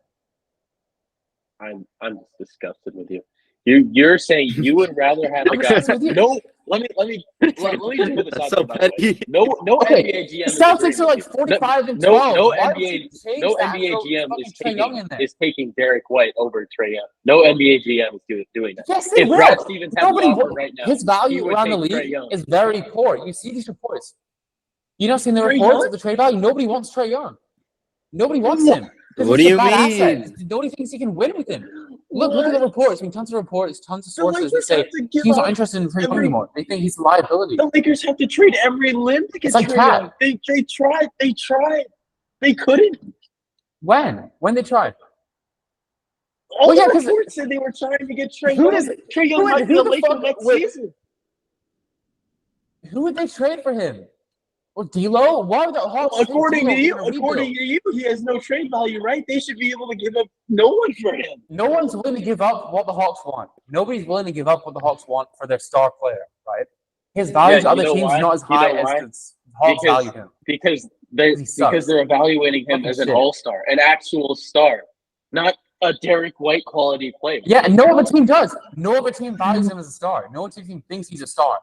I'm just disgusted with you. You're saying you would rather have a guy. No, let me just put this out there. No NBA GM. The Celtics are like 45 and 12. No NBA GM is taking Derek White over Trae Young. No NBA GM is doing that. Yes, they if will. Brad Stevens had an offer right now, his value around the league is very poor. You see these reports. You don't see the reports of the trade value. Nobody wants Trae Young. Nobody wants him. What do you mean? Nobody thinks he can win with him. Look at the reports. I mean, tons of reports, tons of sources that say he's not interested in Trae Young anymore. They think he's a liability. The Lakers have to trade every limb to get Trae Young. They tried. They couldn't. When they tried? All the reports said they were trying to get Trae Young. Trae Young might be the Lakers next season. Who would they trade for him? Or D'Lo? Why would the Hawks? According to you, he has no trade value, right? They should be able to give up no one for him. No one's willing to give up what the Hawks want. Nobody's willing to give up what the Hawks want for their star player, right? His value to other teams is not as high as the Hawks value him. Because they're evaluating him as an all-star, an actual star, not a Derek White quality player. Yeah, and no other team does. No other team values him as a star. No other team thinks he's a star.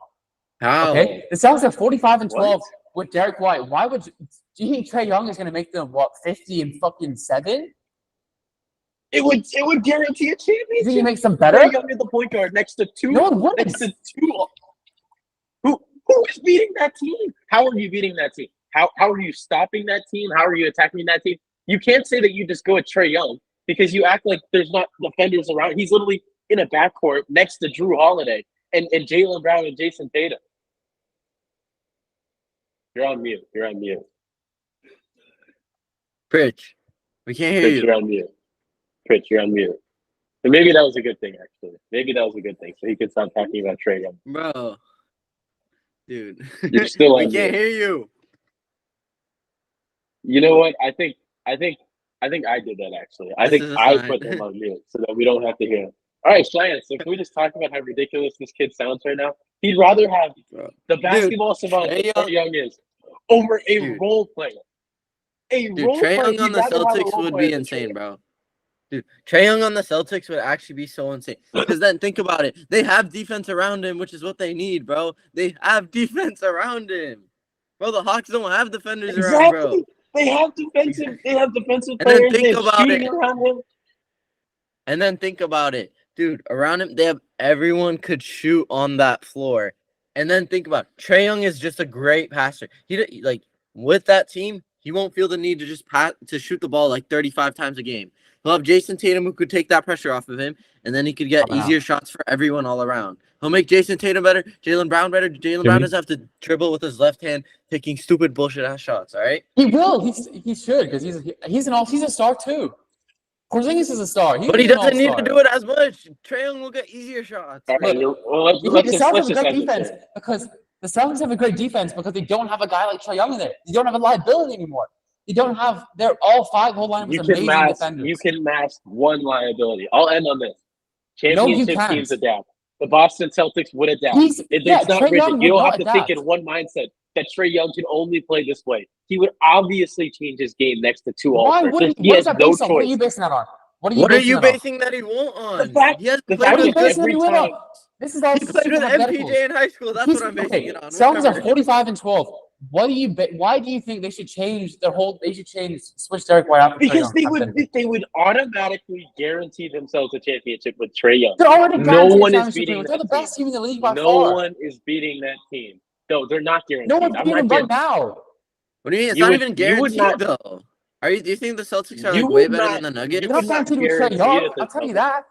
How? Okay, the Celtics are 45 and 12. With Derek White, why would do you think Trae Young is going to make them 50 and fucking 7? It would guarantee a championship. You think he makes them better? Trae Young at the point guard next to two. No one would. Next to two. Who is beating that team? How are you beating that team? How are you stopping that team? How are you attacking that team? You can't say that you just go at Trae Young because you act like there's not defenders around. He's literally in a backcourt next to Drew Holiday and Jaylen Brown and Jason Tatum. You're on mute. Pritch, we can't hear you. You're on mute. Pritch, you're on mute. And maybe that was a good thing, actually. Maybe that was a good thing, so he could stop talking about Trae Young. Bro. Dude. You're still on We can't hear you. You know what? I think I did that, actually. I think I put him on mute so that we don't have to hear him. All right, Cheyenne, so can we just talk about how ridiculous this kid sounds right now? He'd rather have the basketball savant Trae Young is over a role player. Trae Young on the Celtics would be insane, bro. Dude, Trae Young on the Celtics would actually be so insane. Because then think about it. They have defense around him, which is what they need, bro. They have defense around him. Bro, the Hawks don't have defenders around, bro. They have defensive players. Think about it. Around him. And then think about it. Dude, around him, they have everyone could shoot on that floor. And then think about it. Trae Young is just a great passer. He like with that team, he won't feel the need to just shoot the ball like 35 times a game. He'll have Jason Tatum who could take that pressure off of him, and then he could get easier shots for everyone all around. He'll make Jason Tatum better, Jaylen Brown better. Jaylen Brown doesn't have to dribble with his left hand, taking stupid bullshit ass shots. All right, he will. He should because he's a star too. Porzingis is a star, but he doesn't need to do it as much. Trae Young will get easier shots. Right, the Celtics have a great defense because the Celtics have a great defense because they don't have a guy like Trae Young in there. They don't have a liability anymore. They don't have. They're all five whole line with amazing defenders. You can mask one liability. I'll end on this. Championship teams adapt. The Boston Celtics would adapt. It's not rigid. You don't have to think in one mindset that Trae Young can only play this way. He would obviously change his game next to two All-Stars. He has no choice. What are you basing that on? What are you basing that he won't on? He has played with every time. This is all he played with MPJ in high school. That's what I'm basing it on. Celtics are 45-12. Why do you think they should change their whole? They should switch Derek White out because they would automatically guarantee themselves a championship with Trae Young. They're already no one is beating. They're the best team in the league by far. No one is beating that team. No, they're not guaranteed. No one's beating them right now. What do you mean? It's not even guaranteed though. Do you think the Celtics are way better than the Nuggets? You're not guaranteed with Trae Young. I'll tell you that.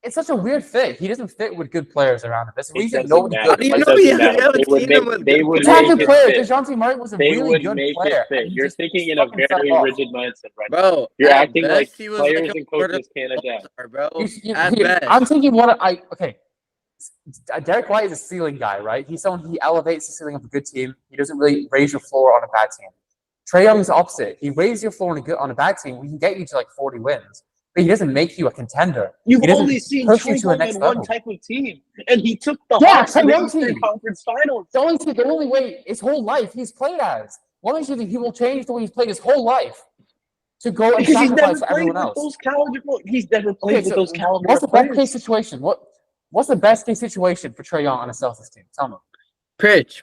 It's such a weird fit. He doesn't fit with good players around him. That's the reason nobody good. They would make it fit. DeJounte Murray was a really good player. You're thinking in a very rigid mindset right now. Bro, you're acting like players and coaches can't adapt. I'm thinking Derek White is a ceiling guy, right? He's someone he elevates the ceiling of a good team. He doesn't really raise your floor on a bad team. Trae Young is the opposite. He raises your floor on a bad team. We can get you to like 40 wins. But he doesn't make you a contender. You've only seen Trae Young in one type of team, and he took the Hawks to the Eastern Conference Finals. The only way his whole life he's played as. Why don't you think he will change the way he's played his whole life to go and sacrifice for everyone else? He's never played with those caliber. What's the best case situation? What's the best case situation for Trae Young on a Celtics team? Tell me. Pritch.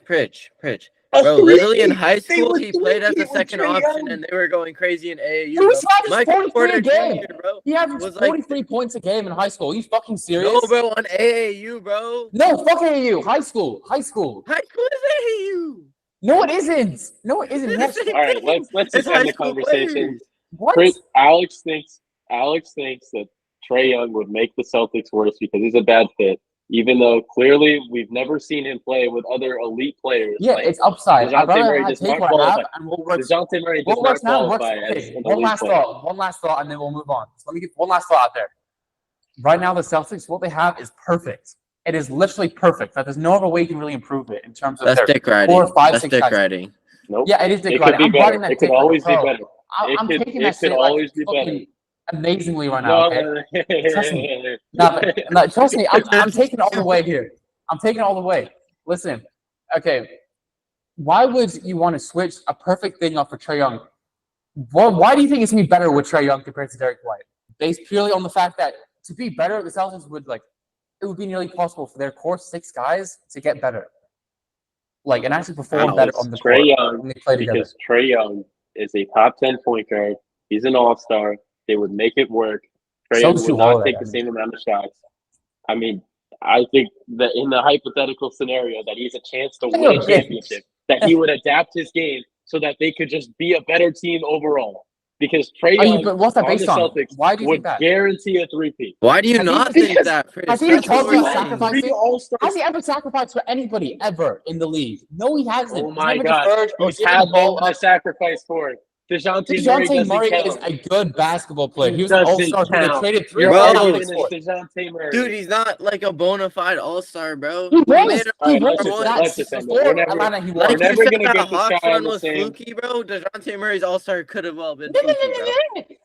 Bro, literally in high school, he played as a second option, and they were going crazy in AAU. He was averaging 43 a game. He averaged 43 points a game in high school. Are you fucking serious? No, bro, on AAU, bro. No, fuck AAU. High school. High school is AAU. No, it isn't. All right, let's just end the conversation. What? Alex thinks that Trae Young would make the Celtics worse because he's a bad fit. Even though clearly we've never seen him play with other elite players. Yeah, like it's upside. DeJounte Murray does not qualify. DeJounte Murray does not qualify as an elite player. One last thought, and then we'll move on. So let me get one last thought out there. Right now, the Celtics, what they have is perfect. It is literally perfect. There's no other way you can really improve it in terms of their 4, 5, 6 guys. Nope. Yeah, it is dick riding. I'm writing that. It could always be better. I'm taking that shit always be better. Amazingly right now, okay? Trust me. Trust me. I'm taking it all the way here. I'm taking it all the way. Listen, okay. Why would you want to switch a perfect thing up for Trae Young? Why do you think it's going to be better with Trae Young compared to Derek White? Based purely on the fact that to be better, the Celtics would it would be nearly possible for their core 6 guys to get better. And actually perform better on the court when they play together. Because Trae Young is a top 10 point guard. He's an all-star. They would make it work. Trae Young would not take the same amount of shots. I mean, I think that in the hypothetical scenario that he's a chance to win a championship, that he would adapt his game so that they could just be a better team overall. because Trae Young but what's that on the based on? Celtics Why do you would think that? guarantee a three-peat. Why do you Has he- not think because- that, Chris? Has he That's what talked we're about saying. sacrificing? Three All-Stars. Has he ever sacrificed for anybody ever in the league? No, he hasn't. Oh He's my never God! deferred or He's given had the no ball one to up. sacrifice for. DeJounte Murray DeJounte doesn't Murray count. is a good basketball player. He was an Doesn't all-star who they count. traded 3 You're Bro. better all-star than for. DeJounte Murray. Dude, he's not like a bona fide all-star, bro. He He was. made He him Let's was. just one. let's just end it. Before We're never, Atlanta, he we're Like was. you never said gonna that get this Hawks guy on run the was same. fluky, bro. DeJounte Murray's all-star could have well been No, no, fluky, no, bro.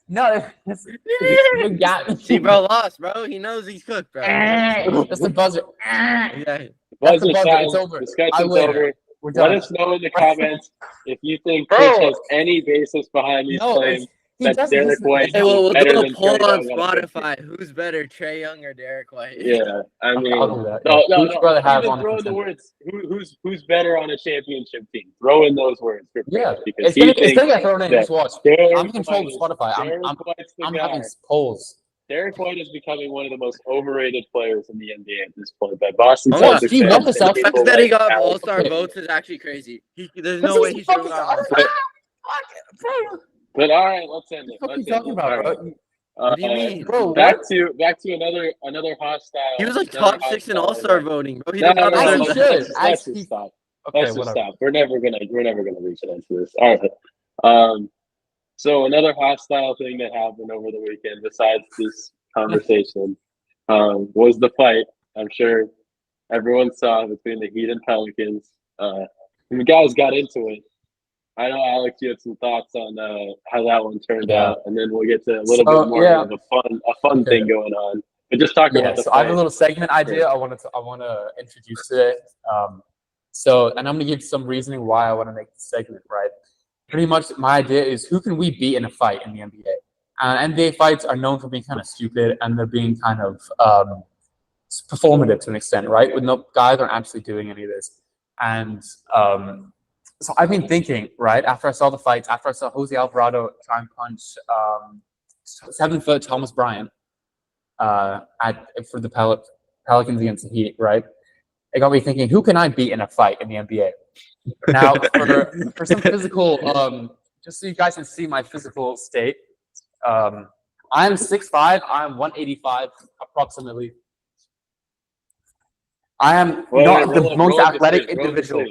no, no. No, you got See, bro, lost, bro. He knows he's cooked, bro. That's the buzzer. Exactly. That's the Buzzer buzzer. time. It's over. I Discussion's win. over. We're Let done. us know in the comments if you think Bro. Chris has any basis behind these No, claims he that doesn't. Derek White Hey, well, is we'll better do a than poll Trae on Young on a big team. Spotify. Who's better, Trae Young or Derek White? Yeah, I mean, I'll do that. no, Who'd you rather have Even on a throw in the contender? words, who's better on a championship team? Throw in those words for Chris, Yeah, because it's gonna get thrown in. Just watch. Derek I'm in control of White Spotify. Derek White's the I'm guy. having polls. Derek White is becoming one of the most overrated players in the NBA at this point. By Boston Oh, Celtics he fans left the and Celtics. The people fact that he like got Alex. all-star Okay. votes is actually crazy. There's no way he should have got all-star. But all right, let's end it. What are you Let's end talking it. about, All right. bro? What do you mean? Bro, Back what? to another hostile. He was like another top 6 in hostile all-star event. voting, bro. He No, does not no, As no, he deserve should. that. let's just stop. Okay, Let's just whatever. stop. We're never gonna reach an end to this. All right. So another hostile thing that happened over the weekend, besides this conversation, was the fight. I'm sure everyone saw between the Heat and Pelicans. And the guys got into it. I know, Alex, you had some thoughts on how that one turned out, and then we'll get to a little bit more of a fun thing going on. But just talk about the So fight. I have a little segment idea I want to introduce today. And I'm gonna give some reasoning why I want to make this segment. Right, pretty much my idea is who can we beat in a fight in the NBA. NBA fights are known for being kind of stupid and they're being kind of performative to an extent, right? With no guys aren't actually doing any of this. And so I've been thinking, right, after I saw the fights, after I saw Jose Alvarado try and punch 7-foot Thomas Bryant for the Pelicans against the Heat, right? It got me thinking, who can I beat in a fight in the NBA? Now, for some physical, just so you guys can see my physical state, I'm 6'5", I'm 185 approximately. I am not the most athletic individual.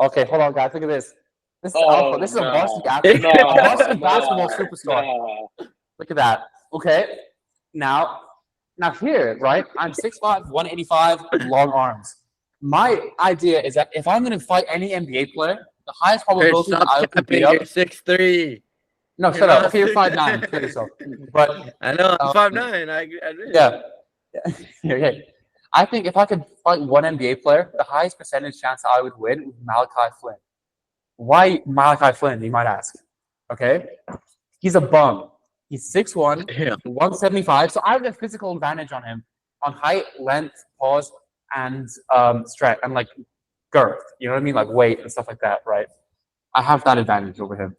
Okay, hold on, guys. Look at this. This is Alpha. This is a varsity athlete, a varsity basketball superstar. Look at that. Okay, now here, right? I'm 6'5", 185, long arms. My idea is that if I'm going to fight any NBA player, the highest probability that I could beat up. You're 6'3". No, shut up. Okay, you're 5'9". Kill yourself. But I know I'm 5'9". I agree. Yeah. Okay. I think if I could fight one NBA player, the highest percentage chance I would win would be Malachi Flynn. Why Malachi Flynn, you might ask? Okay. He's a bum. He's 6'1", 175. So I have a physical advantage on him on height, length, pause, and strength, and like girth. You know what I mean? Like weight and stuff like that, right? I have that advantage over him.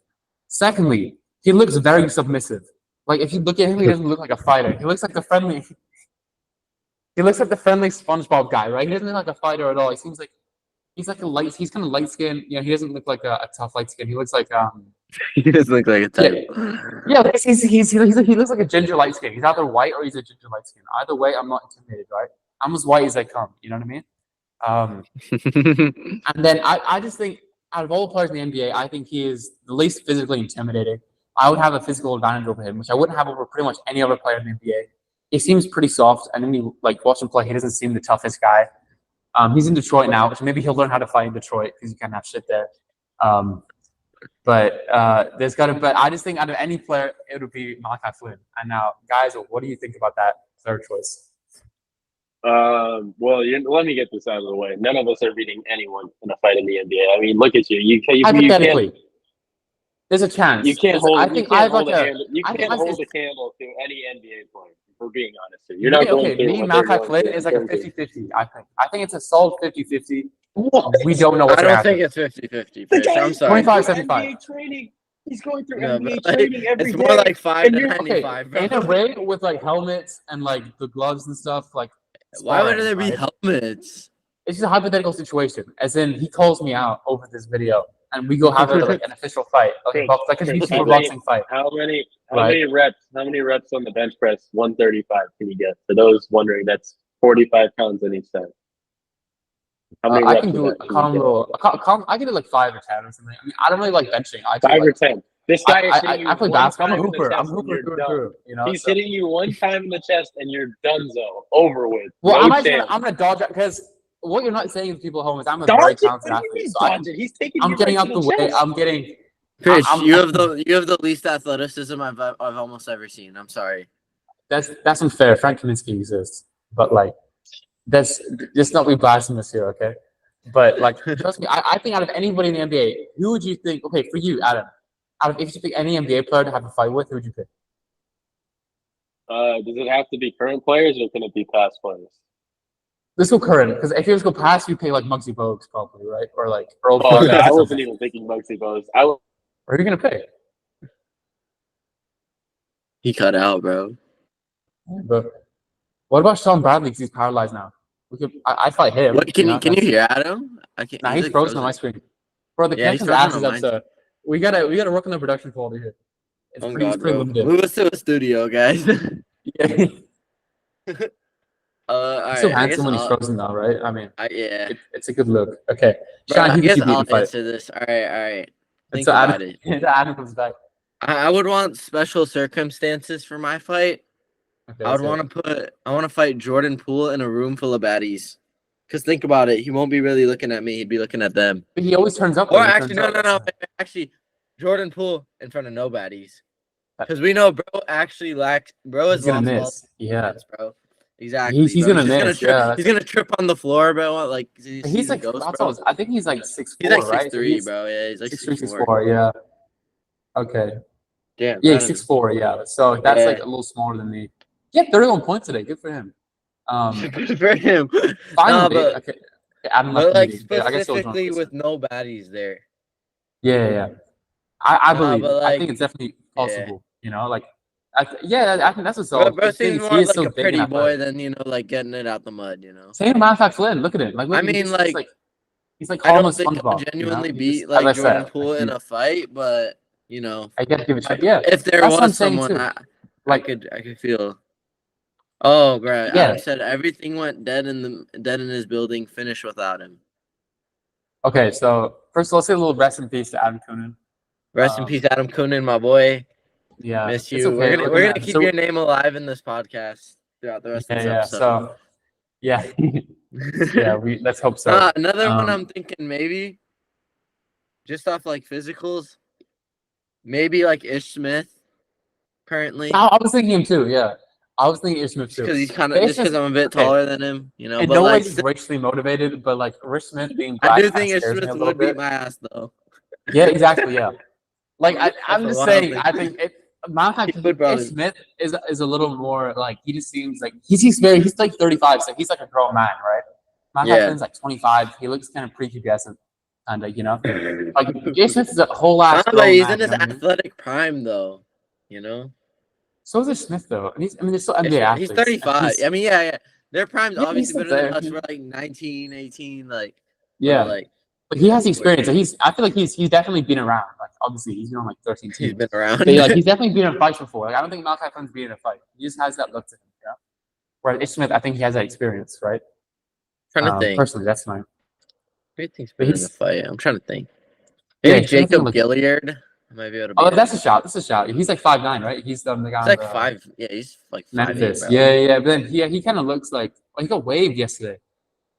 Secondly, he looks very submissive. Like if you look at him, he doesn't look like a fighter. He looks like the friendly. He looks like the friendly SpongeBob guy, right? He doesn't look like a fighter at all. He seems like he's kind of light skinned. You know, he doesn't look like a tough light skin. He looks like He doesn't look like a type. Yeah, he looks like a ginger light skin. He's either white or he's a ginger light skin. Either way, I'm not intimidated, right? I'm as white as I come. You know what I mean? And then I just think out of all the players in the NBA, I think he is the least physically intimidating. I would have a physical advantage over him, which I wouldn't have over pretty much any other player in the NBA. He seems pretty soft, and when you watch him play, he doesn't seem the toughest guy. He's in Detroit now, which maybe he'll learn how to fight in Detroit because you can't have shit there. But I just think out of any player, it would be Malachi Flynn. And now, guys, what do you think about that third choice? Well, let me get this out of the way. None of us are beating anyone in a fight in the NBA. I mean, look at you. You Hypothetically, there's a chance. You can't hold. You can't hold a candle to any NBA player. If we're being honest here, you're not going through. Me and Malachi Flynn is like a 50-50. I think it's a solid 50-50. We don't know what's going to happen. I don't think it's 50-50. I'm sorry. 25-75. Training. He's going through NBA training every day. It's more like 5-95. In a ring with like helmets and like the gloves and stuff. Like, why would there be helmets? It's just a hypothetical situation. As in, he calls me out over this video, and we go have like an official fight, like a YouTuber boxing fight. How many reps on the bench press? 135 can you get? For those wondering, that's 45 pounds on each side. How many I reps can do of a that combo. I can do like 5 or 10 or something. I mean, I don't really like benching. I 5 like, or 10. This guy is hitting you I play one basketball. time I'm a in the hooper. chest I'm a hooper and through you're and done. through. You know, He's hitting you one time in the chest and you're donezo. Over with. Well, No I'm chance. gonna dodge it because what you're not saying to people at home is I'm a Dodge very it? talented What do you athlete. mean So dodge it? He's taking I'm you getting right out to the way. chest. I'm getting. Fish, you have the least athleticism I've almost ever seen. I'm sorry. That's unfair. Frank Kaminsky exists, but like, that's just not be blasphemous here, okay? But like, trust me, I think out of anybody in the NBA, who would you think? Okay, for you, Adam, if you pick any NBA player to have a fight with, who would you pick? Does it have to be current players or can it be past players? Let's go current, because if you just go past, you pay like Muggsy Bogues probably, right? Or like Earl. Oh, no, I wasn't even thinking Muggsy Bogues. Or are you gonna pick? He cut out, bro. But what about Sean Bradley? Because he's paralyzed now. I fight him. What can you hear Adam? I can't. Nah, he's like frozen on my screen. Bro, the connection's asses up, so we gotta work on the production quality here. It's pretty limited. Move us to a studio, guys. Yeah. He's so handsome when he's frozen though, right? I mean, yeah, it's a good look. Okay, Sean, I guess I'll answer this. All right. Think about it. Adam comes back. I would want special circumstances for my fight. Okay, I want to fight Jordan Poole in a room full of baddies. Cause think about it, he won't be really looking at me; he'd be looking at them. But he always turns up. Or actually, no. Actually, Jordan Poole in front of no baddies. Because we know, bro, actually lacks. Bro is gonna miss. Yeah, bro. Exactly. He's gonna miss. He's gonna trip on the floor, bro. Like he's like ghost, bro. I think he's like 6'4", he's like right? 6'3", bro. Yeah, he's like 6'4". Yeah. Okay. Damn. Yeah, he's 6'4". Yeah. So that's like a little smaller than me. Yeah, 31 points today. Good for him. Good for him. Finally, but, okay. But like specifically with no baddies there. Yeah. I believe. Like, I think it's definitely possible. You know, like. I think that's what's all. Bro seems more like so a pretty boy than like getting it out the mud. Same matter of fact, Flynn. Look at it. Like, I mean, he's like I don't think I'll genuinely beat like Jordan Poole in a fight, but I gotta give it a shot. Yeah, if there was someone, I could feel. Oh, bro! Yeah. Adam said everything went dead in his building. Finished without him. Okay, so first let's say a little rest in peace to Adam Coonan. Rest in peace, Adam Coonan, my boy. Yeah, miss you. Okay. We're gonna keep your name alive in this podcast throughout the rest of this episode. So yeah, let's hope so. Another one I'm thinking maybe, just off like physicals, maybe like Ish Smith. Currently, I was thinking him too. Yeah, I was thinking Ish Smith too. Because he's kind of because I'm a bit taller than him, you know. And but no like, way he's racially motivated, but like Ish Smith being black, I do think Ish Smith would beat my ass though. Yeah, exactly. Yeah, like I'm just saying. I think Ish Smith is a little more like he just seems like he's like 35, so he's like a grown man, right? Manhattan's like 25. He looks kind of prepubescent, and like Ish Smith is a whole ass. He's in his athletic prime though, you know. So is Ish Smith though. They're still NBA athletes. He's 35. I mean, yeah. Their prime's obviously better than us. We're like 19, 18, like But he has the experience. I feel like he's definitely been around. Like obviously he's been on like 13 teams. He's been around. But he's definitely been in fights before. Like I don't think Malachi Flynn's been in a fight. He just has that look to him. Yeah. Whereas Ish Smith, I think he has that experience, right? I'm trying to think. Personally, that's mine. Who think's been in a fight? I'm trying to think. Maybe Jacob Gilliard. Might be able to that's a shot. That's a shot. He's like 5'9", right? He's the guy. He's like 5. Yeah, he's like 5'8". Yeah. But then he kind of looks like he got waived yesterday.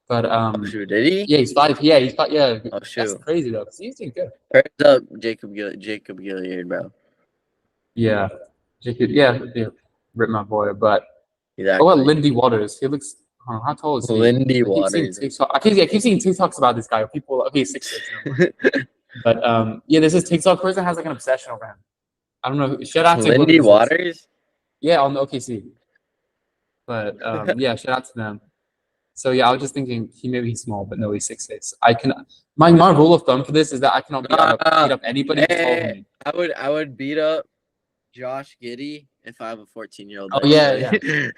But did he? Yeah, he's 5. Yeah, he's 5. Yeah. Oh shoot. That's crazy though. Cause he's doing good. Prayers up, Jacob Gilliard, bro. Yeah, Jacob. Yeah. Rip my boy, but exactly. Oh, well, Lindy Waters. He looks. How tall is he? Lindy Waters. I keep seeing TikToks about this guy. People. Okay, 6'6". But there's this TikTok person has like an obsession over him. I don't know. Shout out to Lindy Waters. Yeah, on the OKC. But shout out to them. So yeah, I was just thinking he's small, but no, he's 6'6". I can. My rule of thumb for this is that I cannot beat up anybody taller than me. I would beat up Josh Giddey if I have a 14-year-old. Oh yeah.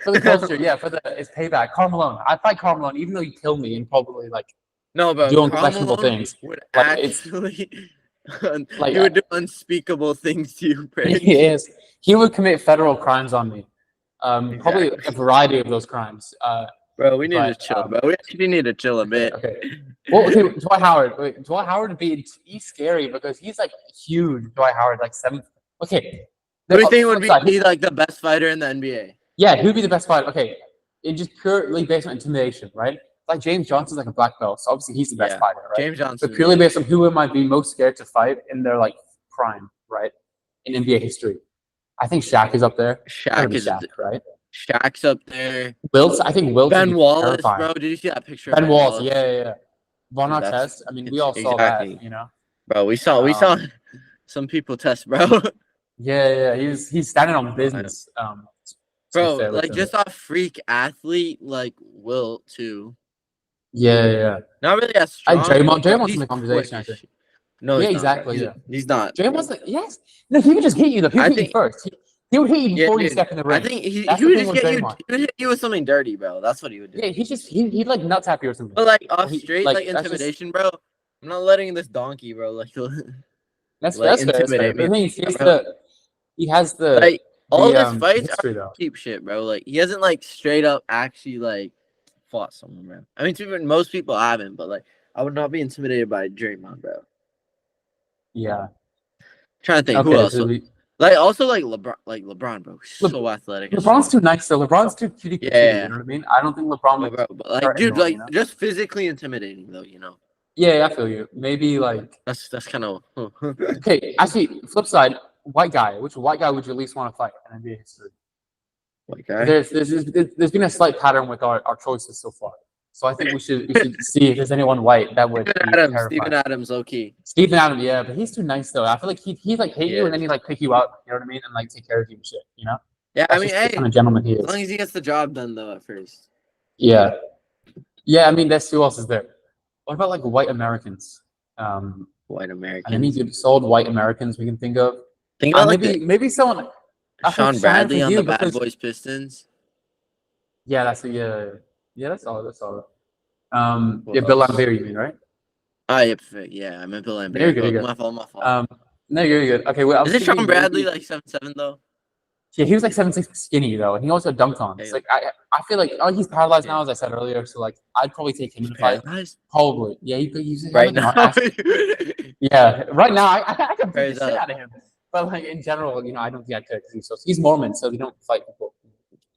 For the culture, it's payback. Karl Malone. I'd fight Karl Malone even though you kill me and probably like. No, but doing questionable things. Would actually Like, he would do unspeakable things to you, Praise. He would commit federal crimes on me. Probably a variety of those crimes. Bro, we need to chill, bro. We actually need to chill a bit. Okay. Well, okay, Dwight Howard. Wait, Dwight Howard would be he's scary because he's like huge. Dwight Howard, like 7. Okay. Who do you think would be like the best fighter in the NBA? Yeah, who'd be the best fighter? Okay, it's just purely based on intimidation, right? Like James Johnson's like a black belt, so obviously he's the best fighter, right? James Johnson. But purely based on who might be most scared to fight in their like prime, right? In NBA history, I think Shaq is up there. Shaq is right. Shaq's up there. Wilt, I think Wilt. Ben Wallace, bro. Did you see that picture? Ben Wallace, yeah. Von Artest. I mean, we all saw that, you know. Bro, we saw some people test, bro. Yeah. He's standing on business. Bro, like just a freak athlete like Wilt too. Yeah. Not really as strong. Draymond's in the conversation, I think. No, yeah, exactly. He's not. Draymond's like, yes. No, he would just hit you though. He would hit you first. He would hit you before you step in the ring. I think he would just get you. He would hit you with something dirty, bro. That's what he would do. Yeah, he'd like nut tap you or something. But like off straight, like intimidation, bro. I'm not letting this donkey, bro. Like that's intimidate me. He has the like all his fights history, are cheap shit, bro. Like he hasn't like straight up actually like fought someone, bro. I mean, most people haven't, but like I would not be intimidated by Draymond, bro. Yeah. Trying to think who else. Like also like LeBron, bro. So athletic. LeBron's too nice though. LeBron's too cutie. Yeah. You know what I mean? I don't think LeBron. Bro, but like, dude, like just physically intimidating though, you know. Yeah, I feel you. Maybe like that's kind of okay. Actually, flip side, white guy. Which white guy would you at least want to fight in NBA history? White guy. There's been a slight pattern with our choices so far. So I think we should see if there's anyone white that would Steven Adams, low key. Steven Adams, yeah, but he's too nice though. I feel like he like hate you and then he like pick you up, you know what I mean, and like take care of you and shit, you know? Yeah, That's I mean, hey, kind of gentleman he is. As long as he gets the job done though at first. Yeah. I mean, that's who else is there. What about like white Americans? White Americans. Any good solid white Americans we can think of? Think about maybe someone. Sean Bradley on the Bad Boys Pistons. Yeah, that's all. That's all. Bill Laimbeer, you mean, right? Yeah, I meant Bill Laimbeer. You're good. My fault. No, you're good. Okay, well, is it Sean Bradley like 7'7" though? Yeah, he was like 7'6" skinny though, and he also dunked on. It's like I feel like he's paralyzed now, as I said earlier. So like I'd probably take him in a fight. Probably, yeah. He's right now. Yeah, right now I could beat the shit out of him. But like in general, you know, I don't think I could because he's Mormon, so they don't fight people.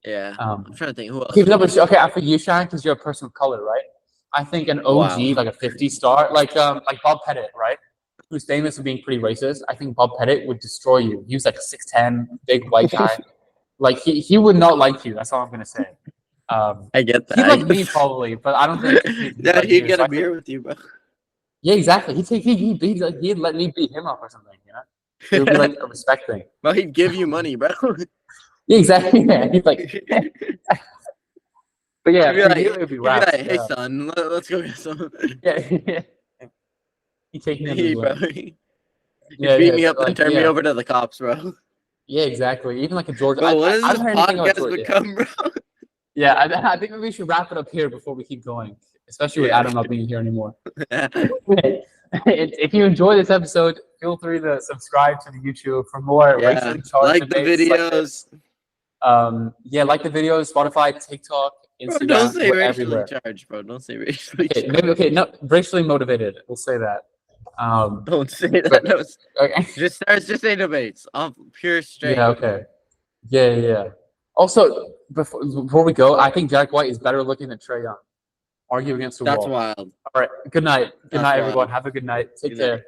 Yeah, I'm trying to think who else. Okay, after you, Shine, because you're a person of color, right? I think an OG, like a 50 star, like Bob Pettit, right? Who's famous for being pretty racist. I think Bob Pettit would destroy you. He was like a 6'10", big white guy. Like he would not like you. That's all I'm gonna say. I get that. He'd like me probably, but I don't think. He'd get a beer with you, bro. Yeah, exactly. He'd let me beat him up or something. You know, it would be like a respect thing. Well, he'd give you money, bro. Yeah, exactly. Yeah, he's like. But yeah, he'd be like, hey son, let's go get some. Yeah. He taking me, bro. He beat me up and turn me over to the cops, bro. Yeah, exactly. Even like a Georgia. Bro, what does this podcast become, bro? Yeah, I think we should wrap it up here before we keep going, especially with Adam not being here anymore. If you enjoy this episode, feel free to subscribe to the YouTube for more racially charged like the videos. Like the videos, Spotify, TikTok, Instagram. Bro, don't say racially charged, bro. Don't say racially charged. No, racially motivated. We'll say that. Don't say that. No, okay. Just say debates. Pure straight. Yeah. Okay. Yeah. Also, before we go, I think Jack White is better looking than Trae Young. Argue against the wall. That's wild. All right. Good night. Good night, everyone. Have a good night. Take care.